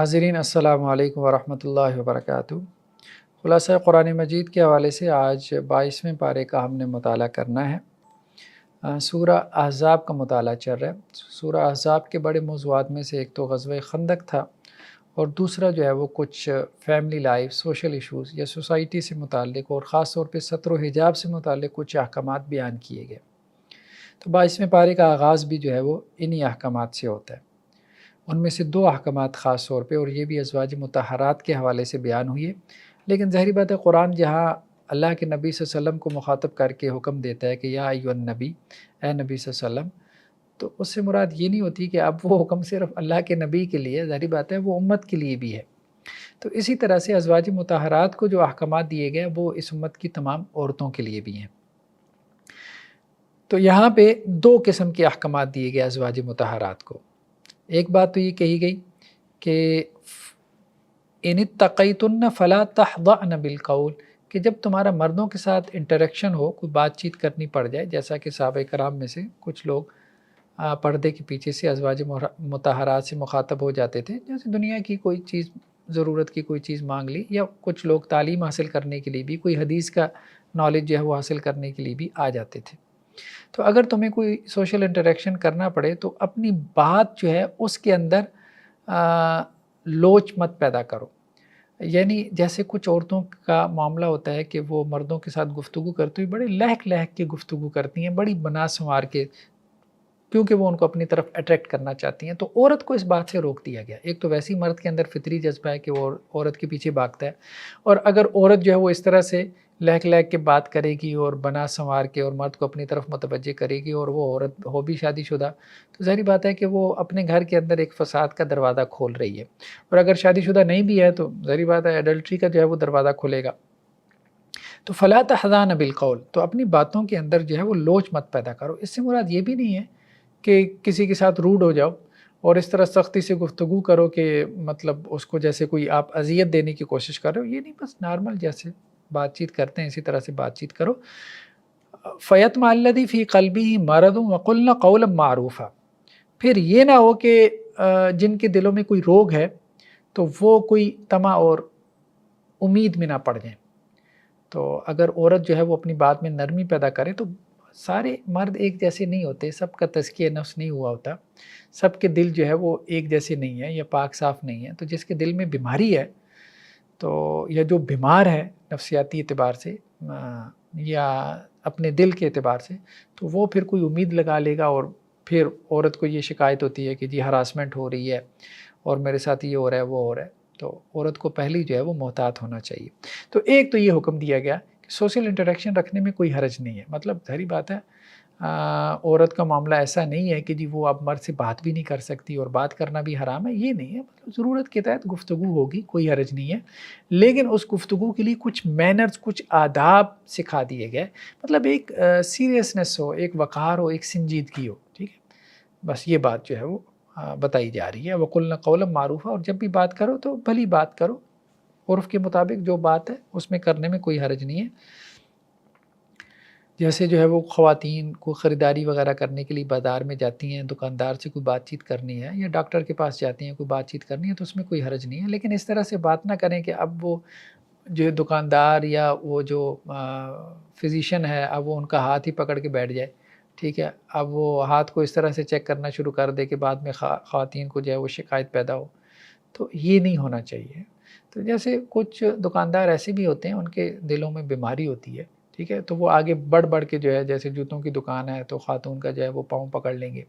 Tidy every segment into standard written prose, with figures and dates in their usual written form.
ناظرین السلام علیکم ورحمۃ اللہ وبرکاتہ۔ خلاصہ قرآن مجید کے حوالے سے آج 22ویں پارے کا ہم نے مطالعہ کرنا ہے۔ سورہ احزاب کا مطالعہ چل رہا ہے۔ سورہ احزاب کے بڑے موضوعات میں سے ایک تو غزوہ خندق تھا، اور دوسرا جو ہے وہ کچھ فیملی لائف، سوشل ایشوز یا سوسائٹی سے متعلق اور خاص طور پہ ستر و حجاب سے متعلق کچھ احکامات بیان کیے گئے۔ تو 22ویں پارے کا آغاز بھی جو ہے وہ انہی احکامات سے ہوتا ہے۔ ان میں سے دو احکامات خاص طور پہ، اور یہ بھی ازواج مطہرات کے حوالے سے بیان ہوئی ہے، لیکن ظاہری بات ہے قرآن جہاں اللہ کے نبی صلی اللہ علیہ وسلم کو مخاطب کر کے حکم دیتا ہے کہ یا ایھا النبی، اے نبی صلی اللہ علیہ وسلم، تو اس سے مراد یہ نہیں ہوتی کہ اب وہ حکم صرف اللہ کے نبی کے لیے، ظاہری بات ہے وہ امت کے لیے بھی ہے۔ تو اسی طرح سے ازواج مطہرات کو جو احکامات دیے گئے وہ اس امت کی تمام عورتوں کے لیے بھی ہیں۔ تو یہاں پہ دو قسم کے احکامات دیے گئے ازواج مطہرات کو۔ ایک بات تو یہ کہی گئی کہ ان اتقیتن فلا تخضعن بالقول، کہ جب تمہارا مردوں کے ساتھ انٹریکشن ہو، کوئی بات چیت کرنی پڑ جائے، جیسا کہ صحابہ کرام میں سے کچھ لوگ پردے کے پیچھے سے ازواج مطہرات سے مخاطب ہو جاتے تھے، جیسے دنیا کی کوئی چیز، ضرورت کی کوئی چیز مانگ لی، یا کچھ لوگ تعلیم حاصل کرنے کے لیے بھی، کوئی حدیث کا نالج جو ہے وہ حاصل کرنے کے لیے بھی آ جاتے تھے۔ تو اگر تمہیں کوئی سوشل انٹریکشن کرنا پڑے تو اپنی بات جو ہے اس کے اندر لوچ مت پیدا کرو۔ یعنی جیسے کچھ عورتوں کا معاملہ ہوتا ہے کہ وہ مردوں کے ساتھ گفتگو کرتی ہوئی بڑے لہک لہک کے گفتگو کرتی ہیں، بڑی بنا سنوار کے، کیونکہ وہ ان کو اپنی طرف اٹریکٹ کرنا چاہتی ہیں۔ تو عورت کو اس بات سے روک دیا گیا۔ ایک تو ویسی مرد کے اندر فطری جذبہ ہے کہ وہ عورت کے پیچھے بھاگتا ہے، اور اگر عورت جو ہے وہ اس طرح سے لہک لہک کے بات کرے گی اور بنا سنوار کے اور مرد کو اپنی طرف متوجہ کرے گی، اور وہ عورت ہو بھی شادی شدہ، تو ظاہری بات ہے کہ وہ اپنے گھر کے اندر ایک فساد کا دروازہ کھول رہی ہے، اور اگر شادی شدہ نہیں بھی ہے تو ظاہری بات ہے ایڈلٹری کا جو ہے وہ دروازہ کھلے گا۔ تو فلا تخضعن بالقول، تو اپنی باتوں کے اندر جو ہے وہ لوچ مت پیدا کرو۔ اس سے مراد یہ بھی نہیں ہے کہ کسی کے ساتھ روڈ ہو جاؤ اور اس طرح سختی سے گفتگو کرو کہ مطلب اس کو جیسے کوئی آپ اذیت دینے کی کوشش کر رہے ہو، یہ نہیں، بس نارمل جیسے بات چیت کرتے ہیں اسی طرح سے بات چیت کرو۔ فَيَطْمَعَ الَّذِي فِي قَلْبِهِ مَرَضٌ وَقُلْنَ قَوْلًا مَعْرُوفًا، پھر یہ نہ ہو کہ جن کے دلوں میں کوئی روگ ہے تو وہ کوئی طمع اور امید میں نہ پڑ جائیں۔ تو اگر عورت جو ہے وہ اپنی بات میں نرمی پیدا کرے، تو سارے مرد ایک جیسے نہیں ہوتے، سب کا تزکیہ نفس نہیں ہوا ہوتا، سب کے دل جو ہے وہ ایک جیسے نہیں ہیں یا پاک صاف نہیں ہیں۔ تو جس کے دل میں بیماری ہے، تو یا جو بیمار ہے نفسیاتی اعتبار سے یا اپنے دل کے اعتبار سے، تو وہ پھر کوئی امید لگا لے گا، اور پھر عورت کو یہ شکایت ہوتی ہے کہ جی ہراسمنٹ ہو رہی ہے اور میرے ساتھ یہ ہو رہا ہے وہ ہو رہا ہے۔ تو عورت کو پہلی جو ہے وہ محتاط ہونا چاہیے۔ تو ایک تو یہ حکم دیا گیا کہ سوشل انٹریکشن رکھنے میں کوئی حرج نہیں ہے، مطلب ظاہری بات ہے عورت کا معاملہ ایسا نہیں ہے کہ جی وہ اب مرد سے بات بھی نہیں کر سکتی اور بات کرنا بھی حرام ہے، یہ نہیں ہے، مطلب ضرورت کے تحت گفتگو ہوگی، کوئی حرج نہیں ہے، لیکن اس گفتگو کے لیے کچھ مینرز، کچھ آداب سکھا دیے گئے، مطلب ایک سیریسنس ہو، ایک وقار ہو، ایک سنجیدگی ہو، ٹھیک ہے، بس یہ بات جو ہے وہ بتائی جا رہی ہے۔ وَقُلْنَ قَوْلًا مَعْرُوفًا، اور جب بھی بات کرو تو بھلی بات کرو، عرف کے مطابق جو بات ہے اس میں کرنے میں کوئی حرج نہیں ہے۔ جیسے جو ہے وہ خواتین کو خریداری وغیرہ کرنے کے لیے بازار میں جاتی ہیں، دکاندار سے کوئی بات چیت کرنی ہے، یا ڈاکٹر کے پاس جاتی ہیں کوئی بات چیت کرنی ہے، تو اس میں کوئی حرج نہیں ہے، لیکن اس طرح سے بات نہ کریں کہ اب وہ جو دکاندار یا وہ جو فزیشین ہے، اب وہ ان کا ہاتھ ہی پکڑ کے بیٹھ جائے، ٹھیک ہے، اب وہ ہاتھ کو اس طرح سے چیک کرنا شروع کر دے کہ بعد میں خواتین کو جو ہے وہ شکایت پیدا ہو، تو یہ نہیں ہونا چاہیے۔ تو جیسے کچھ دکاندار ایسے بھی ہوتے ہیں، ان کے دلوں میں بیماری ہوتی ہے، ٹھیک ہے، تو وہ آگے بڑھ بڑھ کے جو ہے، جیسے جوتوں کی دکان ہے تو خاتون کا جو ہے وہ پاؤں پکڑ لیں گے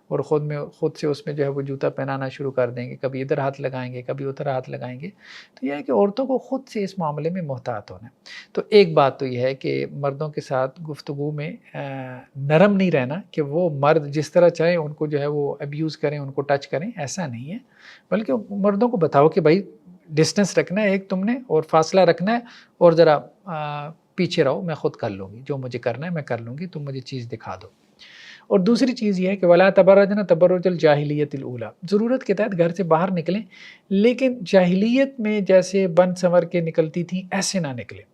اور خود سے اس میں جو ہے وہ جوتا پہنانا شروع کر دیں گے، کبھی ادھر ہاتھ لگائیں گے، کبھی ادھر ہاتھ لگائیں گے۔ تو یہ ہے کہ عورتوں کو خود سے اس معاملے میں محتاط ہونا ہے۔ تو ایک بات تو یہ ہے کہ مردوں کے ساتھ گفتگو میں نرم نہیں رہنا کہ وہ مرد جس طرح چاہیں ان کو جو ہے وہ ابیوز کریں، ان کو ٹچ کریں، ایسا نہیں ہے، بلکہ مردوں کو بتاؤ کہ بھائی ڈسٹنس رکھنا ہے ایک تم نے، اور فاصلہ رکھنا ہے، اور ذرا پیچھے رہو، میں خود کر لوں گی، جو مجھے کرنا ہے میں کر لوں گی، تم مجھے چیز دکھا دو۔ اور دوسری چیز یہ ہے کہ وَلَا تَبَرَّجْنَ تَبَرُّجَ الْجَاهِلِيَّةِ الْأُولَىٰ، ضرورت کے تحت گھر سے باہر نکلیں، لیکن جاہلیت میں جیسے بن سنور کے نکلتی تھیں ایسے نہ نکلیں۔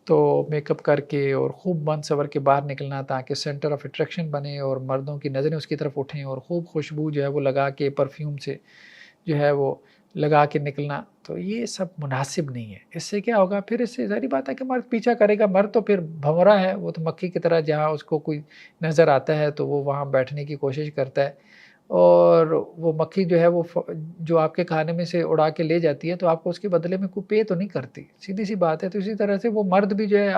تو میک اپ کر کے اور خوب بن سنور کے باہر نکلنا تاکہ سینٹر آف اٹریکشن بنے اور مردوں کی نظریں اس کی طرف اٹھیں، اور خوب خوشبو جو ہے وہ لگا کے پرفیوم سے جو ہے وہ لگا کے نکلنا، تو یہ سب مناسب نہیں ہے۔ اس سے کیا ہوگا پھر، اس سے ظاہری بات ہے کہ مرد پیچھا کرے گا، مرد تو پھر بھنورا ہے، وہ تو مکھی کی طرح جہاں اس کو کوئی نظر آتا ہے تو وہ وہاں بیٹھنے کی کوشش کرتا ہے، اور وہ مکھی جو ہے وہ جو آپ کے کھانے میں سے اڑا کے لے جاتی ہے تو آپ کو اس کے بدلے میں کوئی پے تو نہیں کرتی، سیدھی سی بات ہے۔ تو اسی طرح سے وہ مرد بھی جو ہے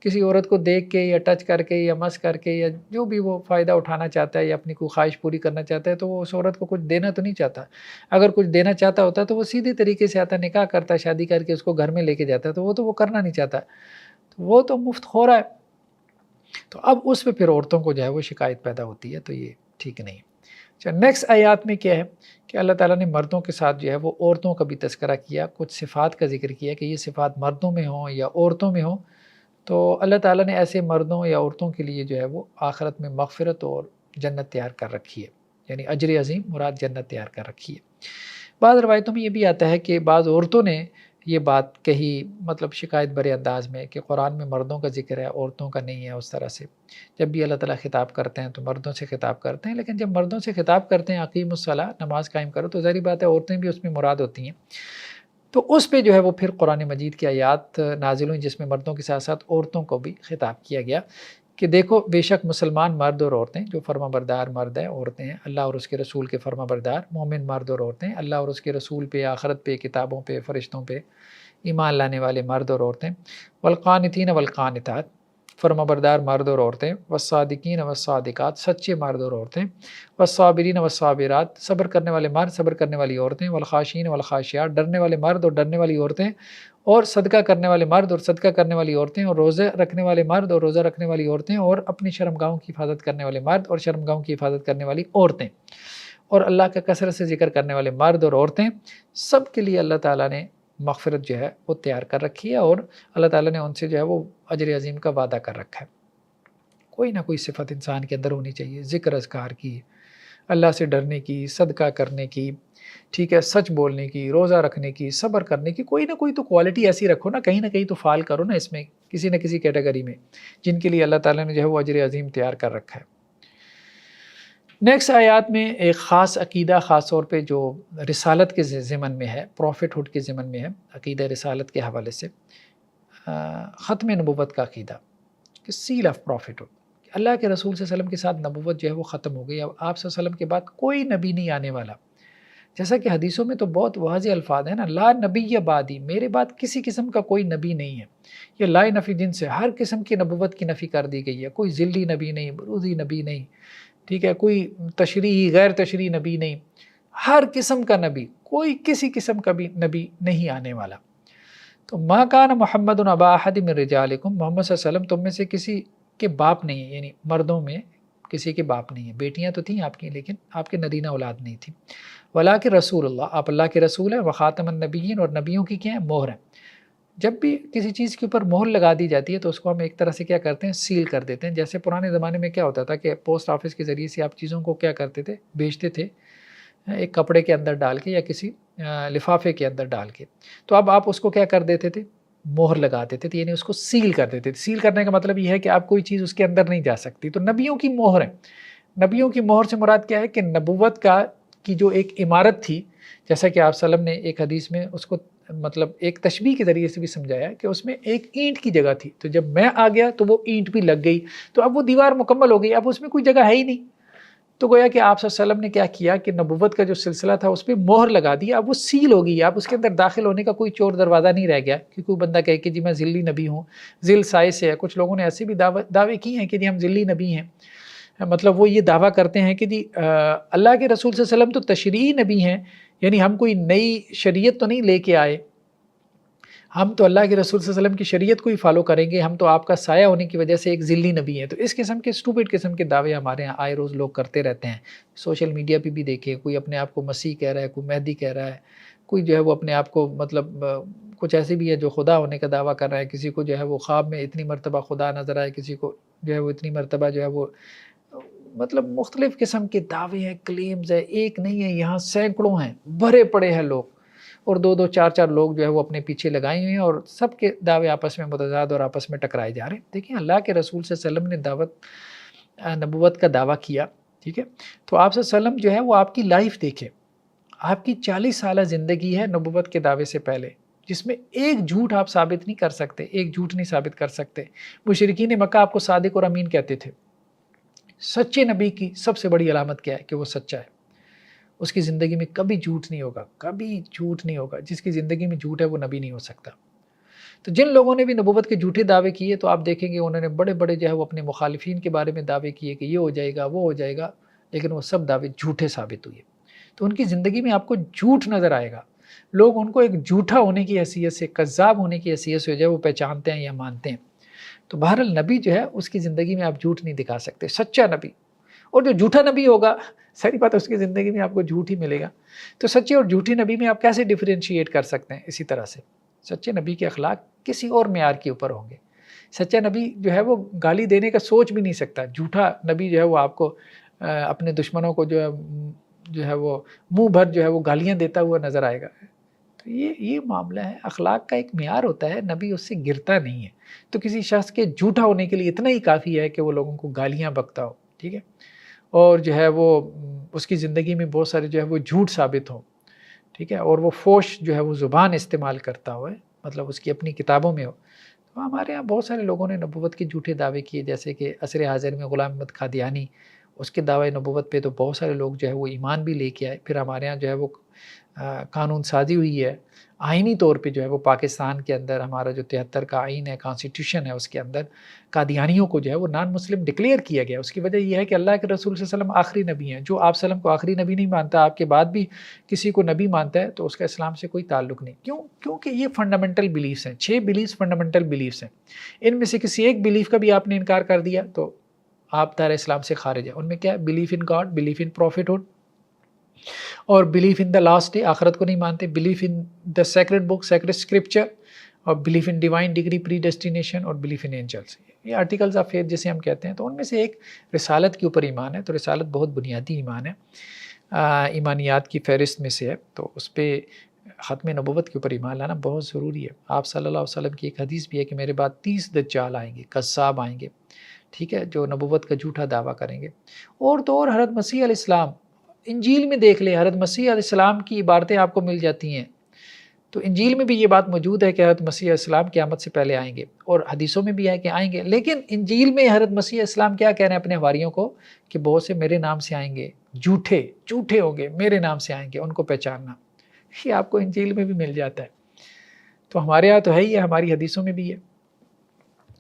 کسی عورت کو دیکھ کے یا ٹچ کر کے یا مس کر کے یا جو بھی وہ فائدہ اٹھانا چاہتا ہے یا اپنی کوئی خواہش پوری کرنا چاہتا ہے، تو وہ اس عورت کو کچھ دینا تو نہیں چاہتا۔ اگر کچھ دینا چاہتا ہوتا تو وہ سیدھی طریقے سے آتا، نکاح کرتا، شادی کر کے اس کو گھر میں لے کے جاتا، تو وہ کرنا نہیں چاہتا، تو وہ تو مفت خور ہے۔ تو اب اس پہ پھر عورتوں کو جو ہے وہ شکایت پیدا ہوتی ہے، تو یہ ٹھیک نہیں۔ اچھا، نیکسٹ آیات میں کیا ہے کہ اللہ تعالیٰ نے مردوں کے ساتھ جو ہے وہ عورتوں کا بھی تذکرہ کیا، کچھ صفات کا ذکر کیا کہ یہ صفات مردوں میں ہوں یا عورتوں میں ہوں، تو اللہ تعالیٰ نے ایسے مردوں یا عورتوں کے لیے جو ہے وہ آخرت میں مغفرت اور جنت تیار کر رکھی ہے، یعنی اجر عظیم مراد جنت تیار کر رکھی ہے۔ بعض روایتوں میں یہ بھی آتا ہے کہ بعض عورتوں نے یہ بات کہی، مطلب شکایت برے انداز میں، کہ قرآن میں مردوں کا ذکر ہے عورتوں کا نہیں ہے اس طرح سے۔ جب بھی اللہ تعالیٰ خطاب کرتے ہیں تو مردوں سے خطاب کرتے ہیں، لیکن جب مردوں سے خطاب کرتے ہیں اقیم الصلاۃ، نماز قائم کرو، تو ظاہری بات ہے عورتیں بھی اس میں مراد ہوتی ہیں۔ تو اس پہ جو ہے وہ پھر قرآن مجید کی آیات نازل ہوئیں جس میں مردوں کے ساتھ ساتھ عورتوں کو بھی خطاب کیا گیا کہ دیکھو بے شک مسلمان مرد اور عورتیں جو فرما بردار مرد ہیں، عورتیں ہیں، اللہ اور اس کے رسول کے فرما بردار مومن مرد اور عورتیں، اللہ اور اس کے رسول پہ، آخرت پہ، کتابوں پہ، فرشتوں پہ ایمان لانے والے مرد اور عورتیں، والقانتین والقانتات، فرما بردار مرد اور عورتیں، والصادقین والصادقات، سچے مرد اور عورتیں، والصابرین والصابرات، صبر کرنے والے مرد، صبر کرنے والی عورتیں، والخاشعین والخاشعات، ڈرنے والے مرد اور ڈرنے والی عورتیں، اور صدقہ کرنے والے مرد اور صدقہ کرنے والی عورتیں، اور روزے رکھنے والے مرد اور روزہ رکھنے والی عورتیں، اور اپنی شرمگاہوں کی حفاظت کرنے والے مرد اور شرمگاہوں کی حفاظت کرنے والی عورتیں، اور اللہ کا کثرت سے ذکر کرنے والے مرد اور عورتیں، سب کے لیے اللہ تعالیٰ نے مغفرت جو ہے وہ تیار کر رکھی ہے، اور اللہ تعالیٰ نے ان سے جو ہے وہ اجر عظیم کا وعدہ کر رکھا ہے۔ کوئی نہ کوئی صفت انسان کے اندر ہونی چاہیے، ذکر اذکار کی، اللہ سے ڈرنے کی، صدقہ کرنے کی، ٹھیک ہے، سچ بولنے کی، روزہ رکھنے کی، صبر کرنے کی، کوئی نہ کوئی تو کوالٹی ایسی رکھو نا، کہیں نہ کہیں تو فال کرو نا اس میں، کسی نہ کسی کیٹیگری میں، جن کے لیے اللہ تعالیٰ نے جو ہے وہ اجر عظیم تیار کر رکھا ہے۔ نیکسٹ آیات میں ایک خاص عقیدہ، خاص طور پہ جو رسالت کے ضمن میں ہے، پروفٹ ہوڈ کے ضمن میں ہے، عقیدہ رسالت کے حوالے سے ختم نبوت کا عقیدہ، کہ سیل آف پروفٹ ہوڈ، اللہ کے رسول صلی اللہ علیہ وسلم کے ساتھ نبوت جو ہے وہ ختم ہو گئی، اب آپ صلی اللہ علیہ وسلم کے بعد کوئی نبی نہیں آنے والا، جیسا کہ حدیثوں میں تو بہت واضح الفاظ ہیں نا، لا نبی بعدی، میرے بعد کسی قسم کا کوئی نبی نہیں ہے، یہ لا نفی جن سے ہر قسم کی نبوت کی نفی کر دی گئی ہے، کوئی ذلی نبی نہیں، بروزی نبی نہیں، ٹھیک ہے، کوئی تشریحی غیر تشریحی نبی نہیں، ہر قسم کا نبی، کوئی کسی قسم کا بھی نبی نہیں آنے والا۔ تو ما کان محمد ابا احد من رجالکم، محمد صلی اللہ علیہ وسلم تم میں سے کسی کے باپ نہیں ہے، یعنی مردوں میں کسی کے باپ نہیں ہے، بیٹیاں تو تھیں آپ کی لیکن آپ کے نرینہ اولاد نہیں تھی، ولکن رسول اللہ، آپ اللہ کے رسول ہیں، وخاتم النبیین، اور نبیوں کی کیا ہے، مہر ہے۔ جب بھی کسی چیز کے اوپر مہر لگا دی جاتی ہے تو اس کو ہم ایک طرح سے کیا کرتے ہیں، سیل کر دیتے ہیں۔ جیسے پرانے زمانے میں کیا ہوتا تھا کہ پوسٹ آفس کے ذریعے سے آپ چیزوں کو کیا کرتے تھے، بیچتے تھے ایک کپڑے کے اندر ڈال کے یا کسی لفافے کے اندر ڈال کے، تو اب آپ اس کو کیا کر دیتے تھے، مہر لگا دیتے تھے، یعنی اس کو سیل کر دیتے تھے۔ سیل کرنے کا مطلب یہ ہے کہ آپ کوئی چیز اس کے اندر نہیں جا سکتی، تو نبیوں کی مہر ہے۔ نبیوں کی مہر سے مراد کیا ہے کہ نبوت کی جو ایک عمارت تھی، جیسا کہ آپ صلی اللہ علیہ وسلم نے ایک حدیث میں اس کو مطلب ایک تشبیہ کے ذریعے سے بھی سمجھایا کہ اس میں ایک اینٹ کی جگہ تھی، تو جب میں آ گیا تو وہ اینٹ بھی لگ گئی، تو اب وہ دیوار مکمل ہو گئی، اب اس میں کوئی جگہ ہے ہی نہیں۔ تو گویا کہ آپ صلی اللہ علیہ وسلم نے کیا کیا کہ نبوت کا جو سلسلہ تھا اس پہ مہر لگا دی، اب وہ سیل ہو گئی، اب اس کے اندر داخل ہونے کا کوئی چور دروازہ نہیں رہ گیا کہ کوئی بندہ کہے کہ جی میں ذلی نبی ہوں، ذل سائز سے ہے۔ کچھ لوگوں نے ایسے بھی دعوے کی ہیں کہ جی ہم ذلی نبی ہیں، مطلب وہ یہ دعویٰ کرتے ہیں کہ جی اللہ کے رسول صلی اللہ علیہ وسلم تو تشریعی نبی ہیں، یعنی ہم کوئی نئی شریعت تو نہیں لے کے آئے، ہم تو اللہ کے رسول صلی اللہ علیہ وسلم کی شریعت کو ہی فالو کریں گے، ہم تو آپ کا سایہ ہونے کی وجہ سے ایک ذلی نبی ہیں۔ تو اس قسم کے اسٹوپڈ قسم کے دعوے ہمارے یہاں آئے روز لوگ کرتے رہتے ہیں، سوشل میڈیا پہ بھی دیکھیں، کوئی اپنے آپ کو مسیح کہہ رہا ہے، کوئی مہدی کہہ رہا ہے، کوئی جو ہے وہ اپنے آپ کو مطلب کچھ ایسے بھی ہے جو خدا ہونے کا دعویٰ کر رہا ہے، کسی کو جو ہے وہ خواب میں اتنی مرتبہ خدا نظر آئے، کسی کو جو ہے وہ اتنی مرتبہ جو ہے وہ مطلب مختلف قسم کے دعوے ہیں، کلیمز ہیں، ایک نہیں ہے، یہاں سینکڑوں ہیں، بھرے پڑے ہیں لوگ، اور دو دو چار چار لوگ جو ہے وہ اپنے پیچھے لگائے ہوئے ہیں، اور سب کے دعوے آپس میں متضاد اور آپس میں ٹکرائے جا رہے ہیں۔ دیکھیں اللہ کے رسول صلی اللہ علیہ وسلم نے نبوت کا دعویٰ کیا، ٹھیک ہے، تو آپ صلی اللہ علیہ وسلم جو ہے وہ آپ کی لائف دیکھیں، آپ کی 40 سالہ زندگی ہے نبوت کے دعوے سے پہلے، جس میں ایک جھوٹ آپ ثابت نہیں کر سکتے، ایک جھوٹ نہیں ثابت کر سکتے۔ مشرکین مکہ آپ کو صادق اور امین کہتے تھے۔ سچے نبی کی سب سے بڑی علامت کیا ہے؟ کہ وہ سچا ہے، اس کی زندگی میں کبھی جھوٹ نہیں ہوگا، کبھی جھوٹ نہیں ہوگا۔ جس کی زندگی میں جھوٹ ہے وہ نبی نہیں ہو سکتا۔ تو جن لوگوں نے بھی نبوت کے جھوٹے دعوے کیے تو آپ دیکھیں گے انہوں نے بڑے بڑے جو ہے وہ اپنے مخالفین کے بارے میں دعوے کیے کہ یہ ہو جائے گا، وہ ہو جائے گا، لیکن وہ سب دعوے جھوٹے ثابت ہوئے۔ تو ان کی زندگی میں آپ کو جھوٹ نظر آئے گا، لوگ ان کو ایک جھوٹا ہونے کی حیثیت سے، کذاب ہونے کی حیثیت سے جو ہے وہ پہچانتے ہیں یا مانتے ہیں۔ تو بہرحال نبی جو ہے اس کی زندگی میں آپ جھوٹ نہیں دکھا سکتے، سچا نبی۔ اور جو جھوٹا نبی ہوگا، ساری بات اس کی زندگی میں آپ کو جھوٹ ہی ملے گا۔ تو سچے اور جھوٹی نبی میں آپ کیسے ڈیفرینشیٹ کر سکتے ہیں؟ اسی طرح سے سچے نبی کے اخلاق کسی اور معیار کے اوپر ہوں گے۔ سچا نبی جو ہے وہ گالی دینے کا سوچ بھی نہیں سکتا۔ جھوٹا نبی جو ہے وہ آپ کو اپنے دشمنوں کو جو ہے وہ منہ بھر جو ہے وہ گالیاں دیتا ہوا نظر آئے گا۔ تو یہ معاملہ ہے، اخلاق کا ایک معیار ہوتا ہے، نبی اس سے گرتا نہیں ہے۔ تو کسی شخص کے جھوٹا ہونے کے لیے اتنا ہی کافی ہے کہ وہ لوگوں کو گالیاں بکتا ہو، ٹھیک ہے، اور جو ہے وہ اس کی زندگی میں بہت سارے جو ہے وہ جھوٹ ثابت ہوں، ٹھیک ہے، اور وہ فوش جو ہے وہ زبان استعمال کرتا ہو، مطلب اس کی اپنی کتابوں میں ہو۔ تو ہمارے ہاں بہت سارے لوگوں نے نبوت کے جھوٹے دعوے کیے، جیسے کہ عصر حاضر میں غلام احمد قادیانی، اس کے دعوے نبوت پہ تو بہت سارے لوگ جو ہے وہ ایمان بھی لے کے آئے۔ پھر ہمارے ہاں جو ہے وہ قانون سازی ہوئی ہے، آئینی طور پہ جو ہے وہ پاکستان کے اندر ہمارا جو 73 کا آئین ہے، کانسٹیٹیوشن ہے، اس کے اندر قادیانیوں کو جو ہے وہ نان مسلم ڈکلیئر کیا گیا۔ اس کی وجہ یہ ہے کہ اللہ کے رسول صلی اللہ علیہ وسلم آخری نبی ہیں۔ جو آپ صلی اللہ علیہ وسلم کو آخری نبی نہیں مانتا، آپ کے بعد بھی کسی کو نبی مانتا ہے، تو اس کا اسلام سے کوئی تعلق نہیں۔ کیونکہ یہ فنڈامنٹل بلیفز ہیں، 6 بلیفز فنڈامنٹل بلیفز ہیں۔ ان میں سے کسی ایک بلیف کا بھی آپ نے انکار کر دیا تو آپ دار اسلام سے خارج ہیں۔ ان میں کیا ہے؟ Believe in God, believe in prophethood, اور believe in the last day, آخرت کو نہیں مانتے، believe in the sacred book, sacred scripture, اور believe in divine decree, predestination, اور بلیف ان اینجلس۔ یہ آرٹیکلز آف فیتھ جسے ہم کہتے ہیں۔ تو ان میں سے ایک رسالت کے اوپر ایمان ہے۔ تو رسالت بہت بنیادی ایمان ہے، ایمانیات کی فہرست میں سے ہے۔ تو اس پہ ختم نبوت کے اوپر ایمان لانا بہت ضروری ہے۔ آپ صلی اللہ علیہ وسلم کی ایک حدیث بھی ہے کہ میرے بعد 30 دجال آئیں گے، کذاب آئیں گے، ٹھیک ہے، جو نبوت کا جھوٹا دعویٰ کریں گے۔ اور تو اور حضرت مسیح علیہ السلام، انجیل میں دیکھ لیں، حضرت مسیح علیہ السلام کی عبارتیں آپ کو مل جاتی ہیں۔ تو انجیل میں بھی یہ بات موجود ہے کہ حضرت مسیح علیہ السلام قیامت سے پہلے آئیں گے، اور حدیثوں میں بھی ہے کہ آئیں گے۔ لیکن انجیل میں حضرت مسیح علیہ السلام کیا کہہ رہے ہیں اپنے حواریوں کو؟ کہ بہت سے میرے نام سے آئیں گے، جھوٹے ہوں گے، میرے نام سے آئیں گے، ان کو پہچاننا۔ یہ آپ کو انجیل میں بھی مل جاتا ہے۔ تو ہمارے یہاں تو ہے ہی ہے، ہماری حدیثوں میں بھی ہے۔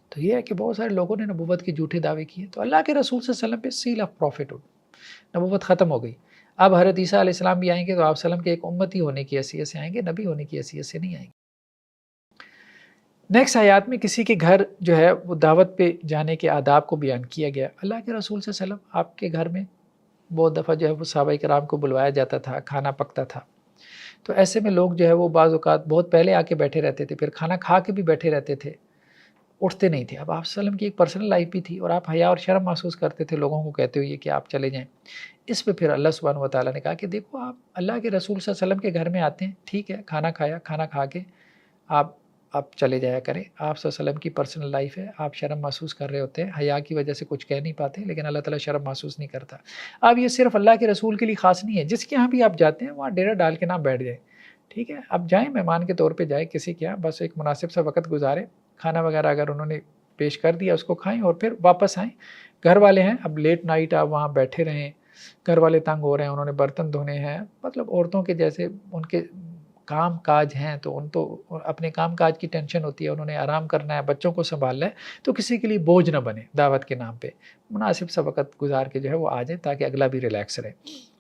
تو یہ ہے کہ بہت سارے لوگوں نے نبوت کے جھوٹے دعوے کیے۔ تو اللہ کے رسول صلی اللہ علیہ وسلم پہ سیل آف پروفٹ ہوڈ، نبوت ختم ہو گئی۔ اب حضرت عیسیٰ علیہ السلام بھی آئیں گے تو آپ صلی اللہ علیہ وسلم کے ایک امتی ہونے کی حیثیت سے آئیں گے، نبی ہونے کی حیثیت سے نہیں آئیں گے۔ نیکسٹ آیات میں کسی کے گھر جو ہے وہ دعوت پہ جانے کے آداب کو بیان کیا گیا۔ اللہ کے رسول صلی اللہ علیہ وسلم آپ کے گھر میں بہت دفعہ جو ہے وہ صحابہ کرام کو بلوایا جاتا تھا، کھانا پکتا تھا۔ تو ایسے میں لوگ جو ہے وہ بعض اوقات بہت پہلے آ کے بیٹھے رہتے تھے، پھر کھانا کھا کے بھی بیٹھے رہتے تھے، اٹھتے نہیں تھے۔ اب آپ صلی اللہ علیہ وسلم کی ایک پرسنل لائف بھی تھی، اور آپ حیا اور شرم محسوس کرتے تھے لوگوں کو کہتے ہوئے کہ آپ چلے جائیں۔ اس پہ پھر اللہ سبحانہ و تعالیٰ نے کہا کہ دیکھو، آپ اللہ کے رسول صلی اللہ علیہ وسلم کے گھر میں آتے ہیں، ٹھیک ہے، کھانا کھایا، کھانا کھا کے آپ چلے جایا کریں۔ آپ صلی اللہ علیہ وسلم کی پرسنل لائف ہے، آپ شرم محسوس کر رہے ہوتے ہیں، حیا کی وجہ سے کچھ کہہ نہیں پاتے، لیکن اللہ تعالیٰ شرم محسوس نہیں کرتا۔ اب یہ صرف اللہ کے رسول کے لیے خاص نہیں ہے، جس کے یہاں بھی آپ جاتے ہیں وہاں ڈیرا ڈال کے نہ بیٹھ جائیں، ٹھیک ہے۔ اب جائیں، مہمان کے طور پہ جائیں کسی کے یہاں، بس ایک مناسب سا وقت گزاریں، کھانا وغیرہ اگر انہوں نے پیش کر دیا اس کو کھائیں، اور پھر واپس آئیں۔ گھر والے ہیں، اب لیٹ نائٹ آپ وہاں بیٹھے رہیں، گھر والے تنگ ہو رہے ہیں، انہوں نے برتن دھونے ہیں، مطلب عورتوں کے جیسے ان کے کام کاج ہیں، تو ان تو اپنے کام کاج کی ٹینشن ہوتی ہے، انہوں نے آرام کرنا ہے، بچوں کو سنبھالنا ہے، تو کسی کے لیے بوجھ نہ بنے دعوت کے نام پہ۔ مناسب سا وقت گزار کے جو ہے وہ آ جائیں، تاکہ اگلا بھی ریلیکس رہے،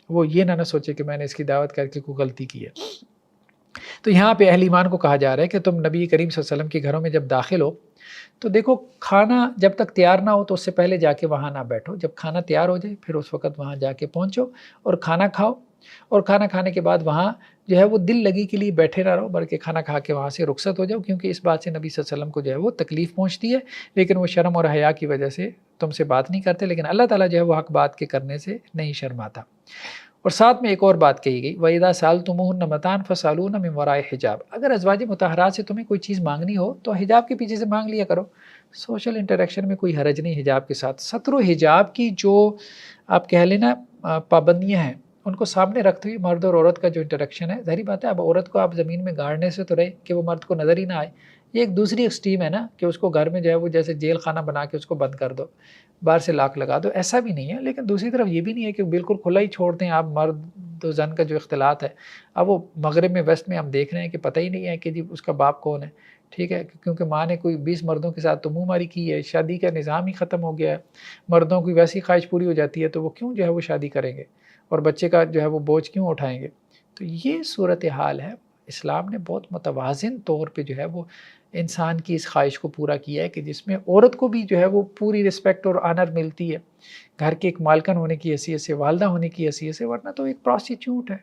وہ یہ نہ سوچے کہ میں نے اس کی دعوت کر کے کوئی غلطی کی ہے۔ تو یہاں پہ اہل ایمان کو کہا جا رہا ہے کہ تم نبی کریم صلی اللہ علیہ وسلم کے گھروں میں جب داخل ہو تو دیکھو، کھانا جب تک تیار نہ ہو تو اس سے پہلے جا کے وہاں نہ بیٹھو، جب کھانا تیار ہو جائے پھر اس وقت وہاں جا کے پہنچو اور کھانا کھاؤ، اور کھانا کھانے کے بعد وہاں جو ہے وہ دل لگی کے لیے بیٹھے نہ رہو، بلکہ کھانا کھا کے وہاں سے رخصت ہو جاؤ، کیونکہ اس بات سے نبی صلی اللہ علیہ وسلم کو جو ہے وہ تکلیف پہنچتی ہے، لیکن وہ شرم اور حیا کی وجہ سے تم سے بات نہیں کرتے، لیکن اللہ تعالیٰ جو ہے وہ حق بات کے کرنے سے نہیں شرماتا۔ اور ساتھ میں ایک اور بات کہی گئی، وَإِذَا سَأَلْتُمُوهُنَّ مَتَاعًا فَاسْأَلُوهُنَّ مِنْ وَرَاءِ حِجَاب۔ اگر ازواج مطہرات سے تمہیں کوئی چیز مانگنی ہو تو حجاب کے پیچھے سے مانگ لیا کرو۔ سوشل انٹریکشن میں کوئی حرج نہیں حجاب کے ساتھ۔ ستر و حجاب کی جو آپ کہہ لینا پابندیاں ہیں، ان کو سامنے رکھتے ہوئے مرد اور عورت کا جو انٹریکشن ہے، ظاہری بات ہے اب عورت کو آپ زمین میں گاڑنے سے تو رہے کہ وہ مرد کو نظر ہی نہ آئے، یہ ایک دوسری ایکسٹریم ہے نا کہ اس کو گھر میں جو ہے وہ جیسے جیل خانہ بنا کے اس کو بند کر دو، باہر سے لاک لگا دو، ایسا بھی نہیں ہے، لیکن دوسری طرف یہ بھی نہیں ہے کہ بالکل کھلا ہی چھوڑ دیں آپ مرد و زن کا جو اختلاط ہے۔ اب وہ مغرب میں ویسٹ میں ہم دیکھ رہے ہیں کہ پتہ ہی نہیں ہے کہ جی اس کا باپ کون ہے، ٹھیک ہے، کیونکہ ماں نے کوئی 20 مردوں کے ساتھ تو منہ ماری کی ہے، شادی کا نظام ہی ختم ہو گیا ہے، مردوں کی ویسی خواہش پوری ہو جاتی ہے تو وہ کیوں جو ہے وہ شادی کریں گے اور بچے کا جو ہے وہ بوجھ کیوں اٹھائیں گے؟ تو یہ صورتحال ہے۔ اسلام نے بہت متوازن طور پہ جو ہے وہ انسان کی اس خواہش کو پورا کیا ہے کہ جس میں عورت کو بھی جو ہے وہ پوری رسپیکٹ اور آنر ملتی ہے، گھر کے ایک مالکن ہونے کی حیثیت سے، والدہ ہونے کی حیثیت سے، ورنہ تو ایک پروسٹیچیوٹ ہے،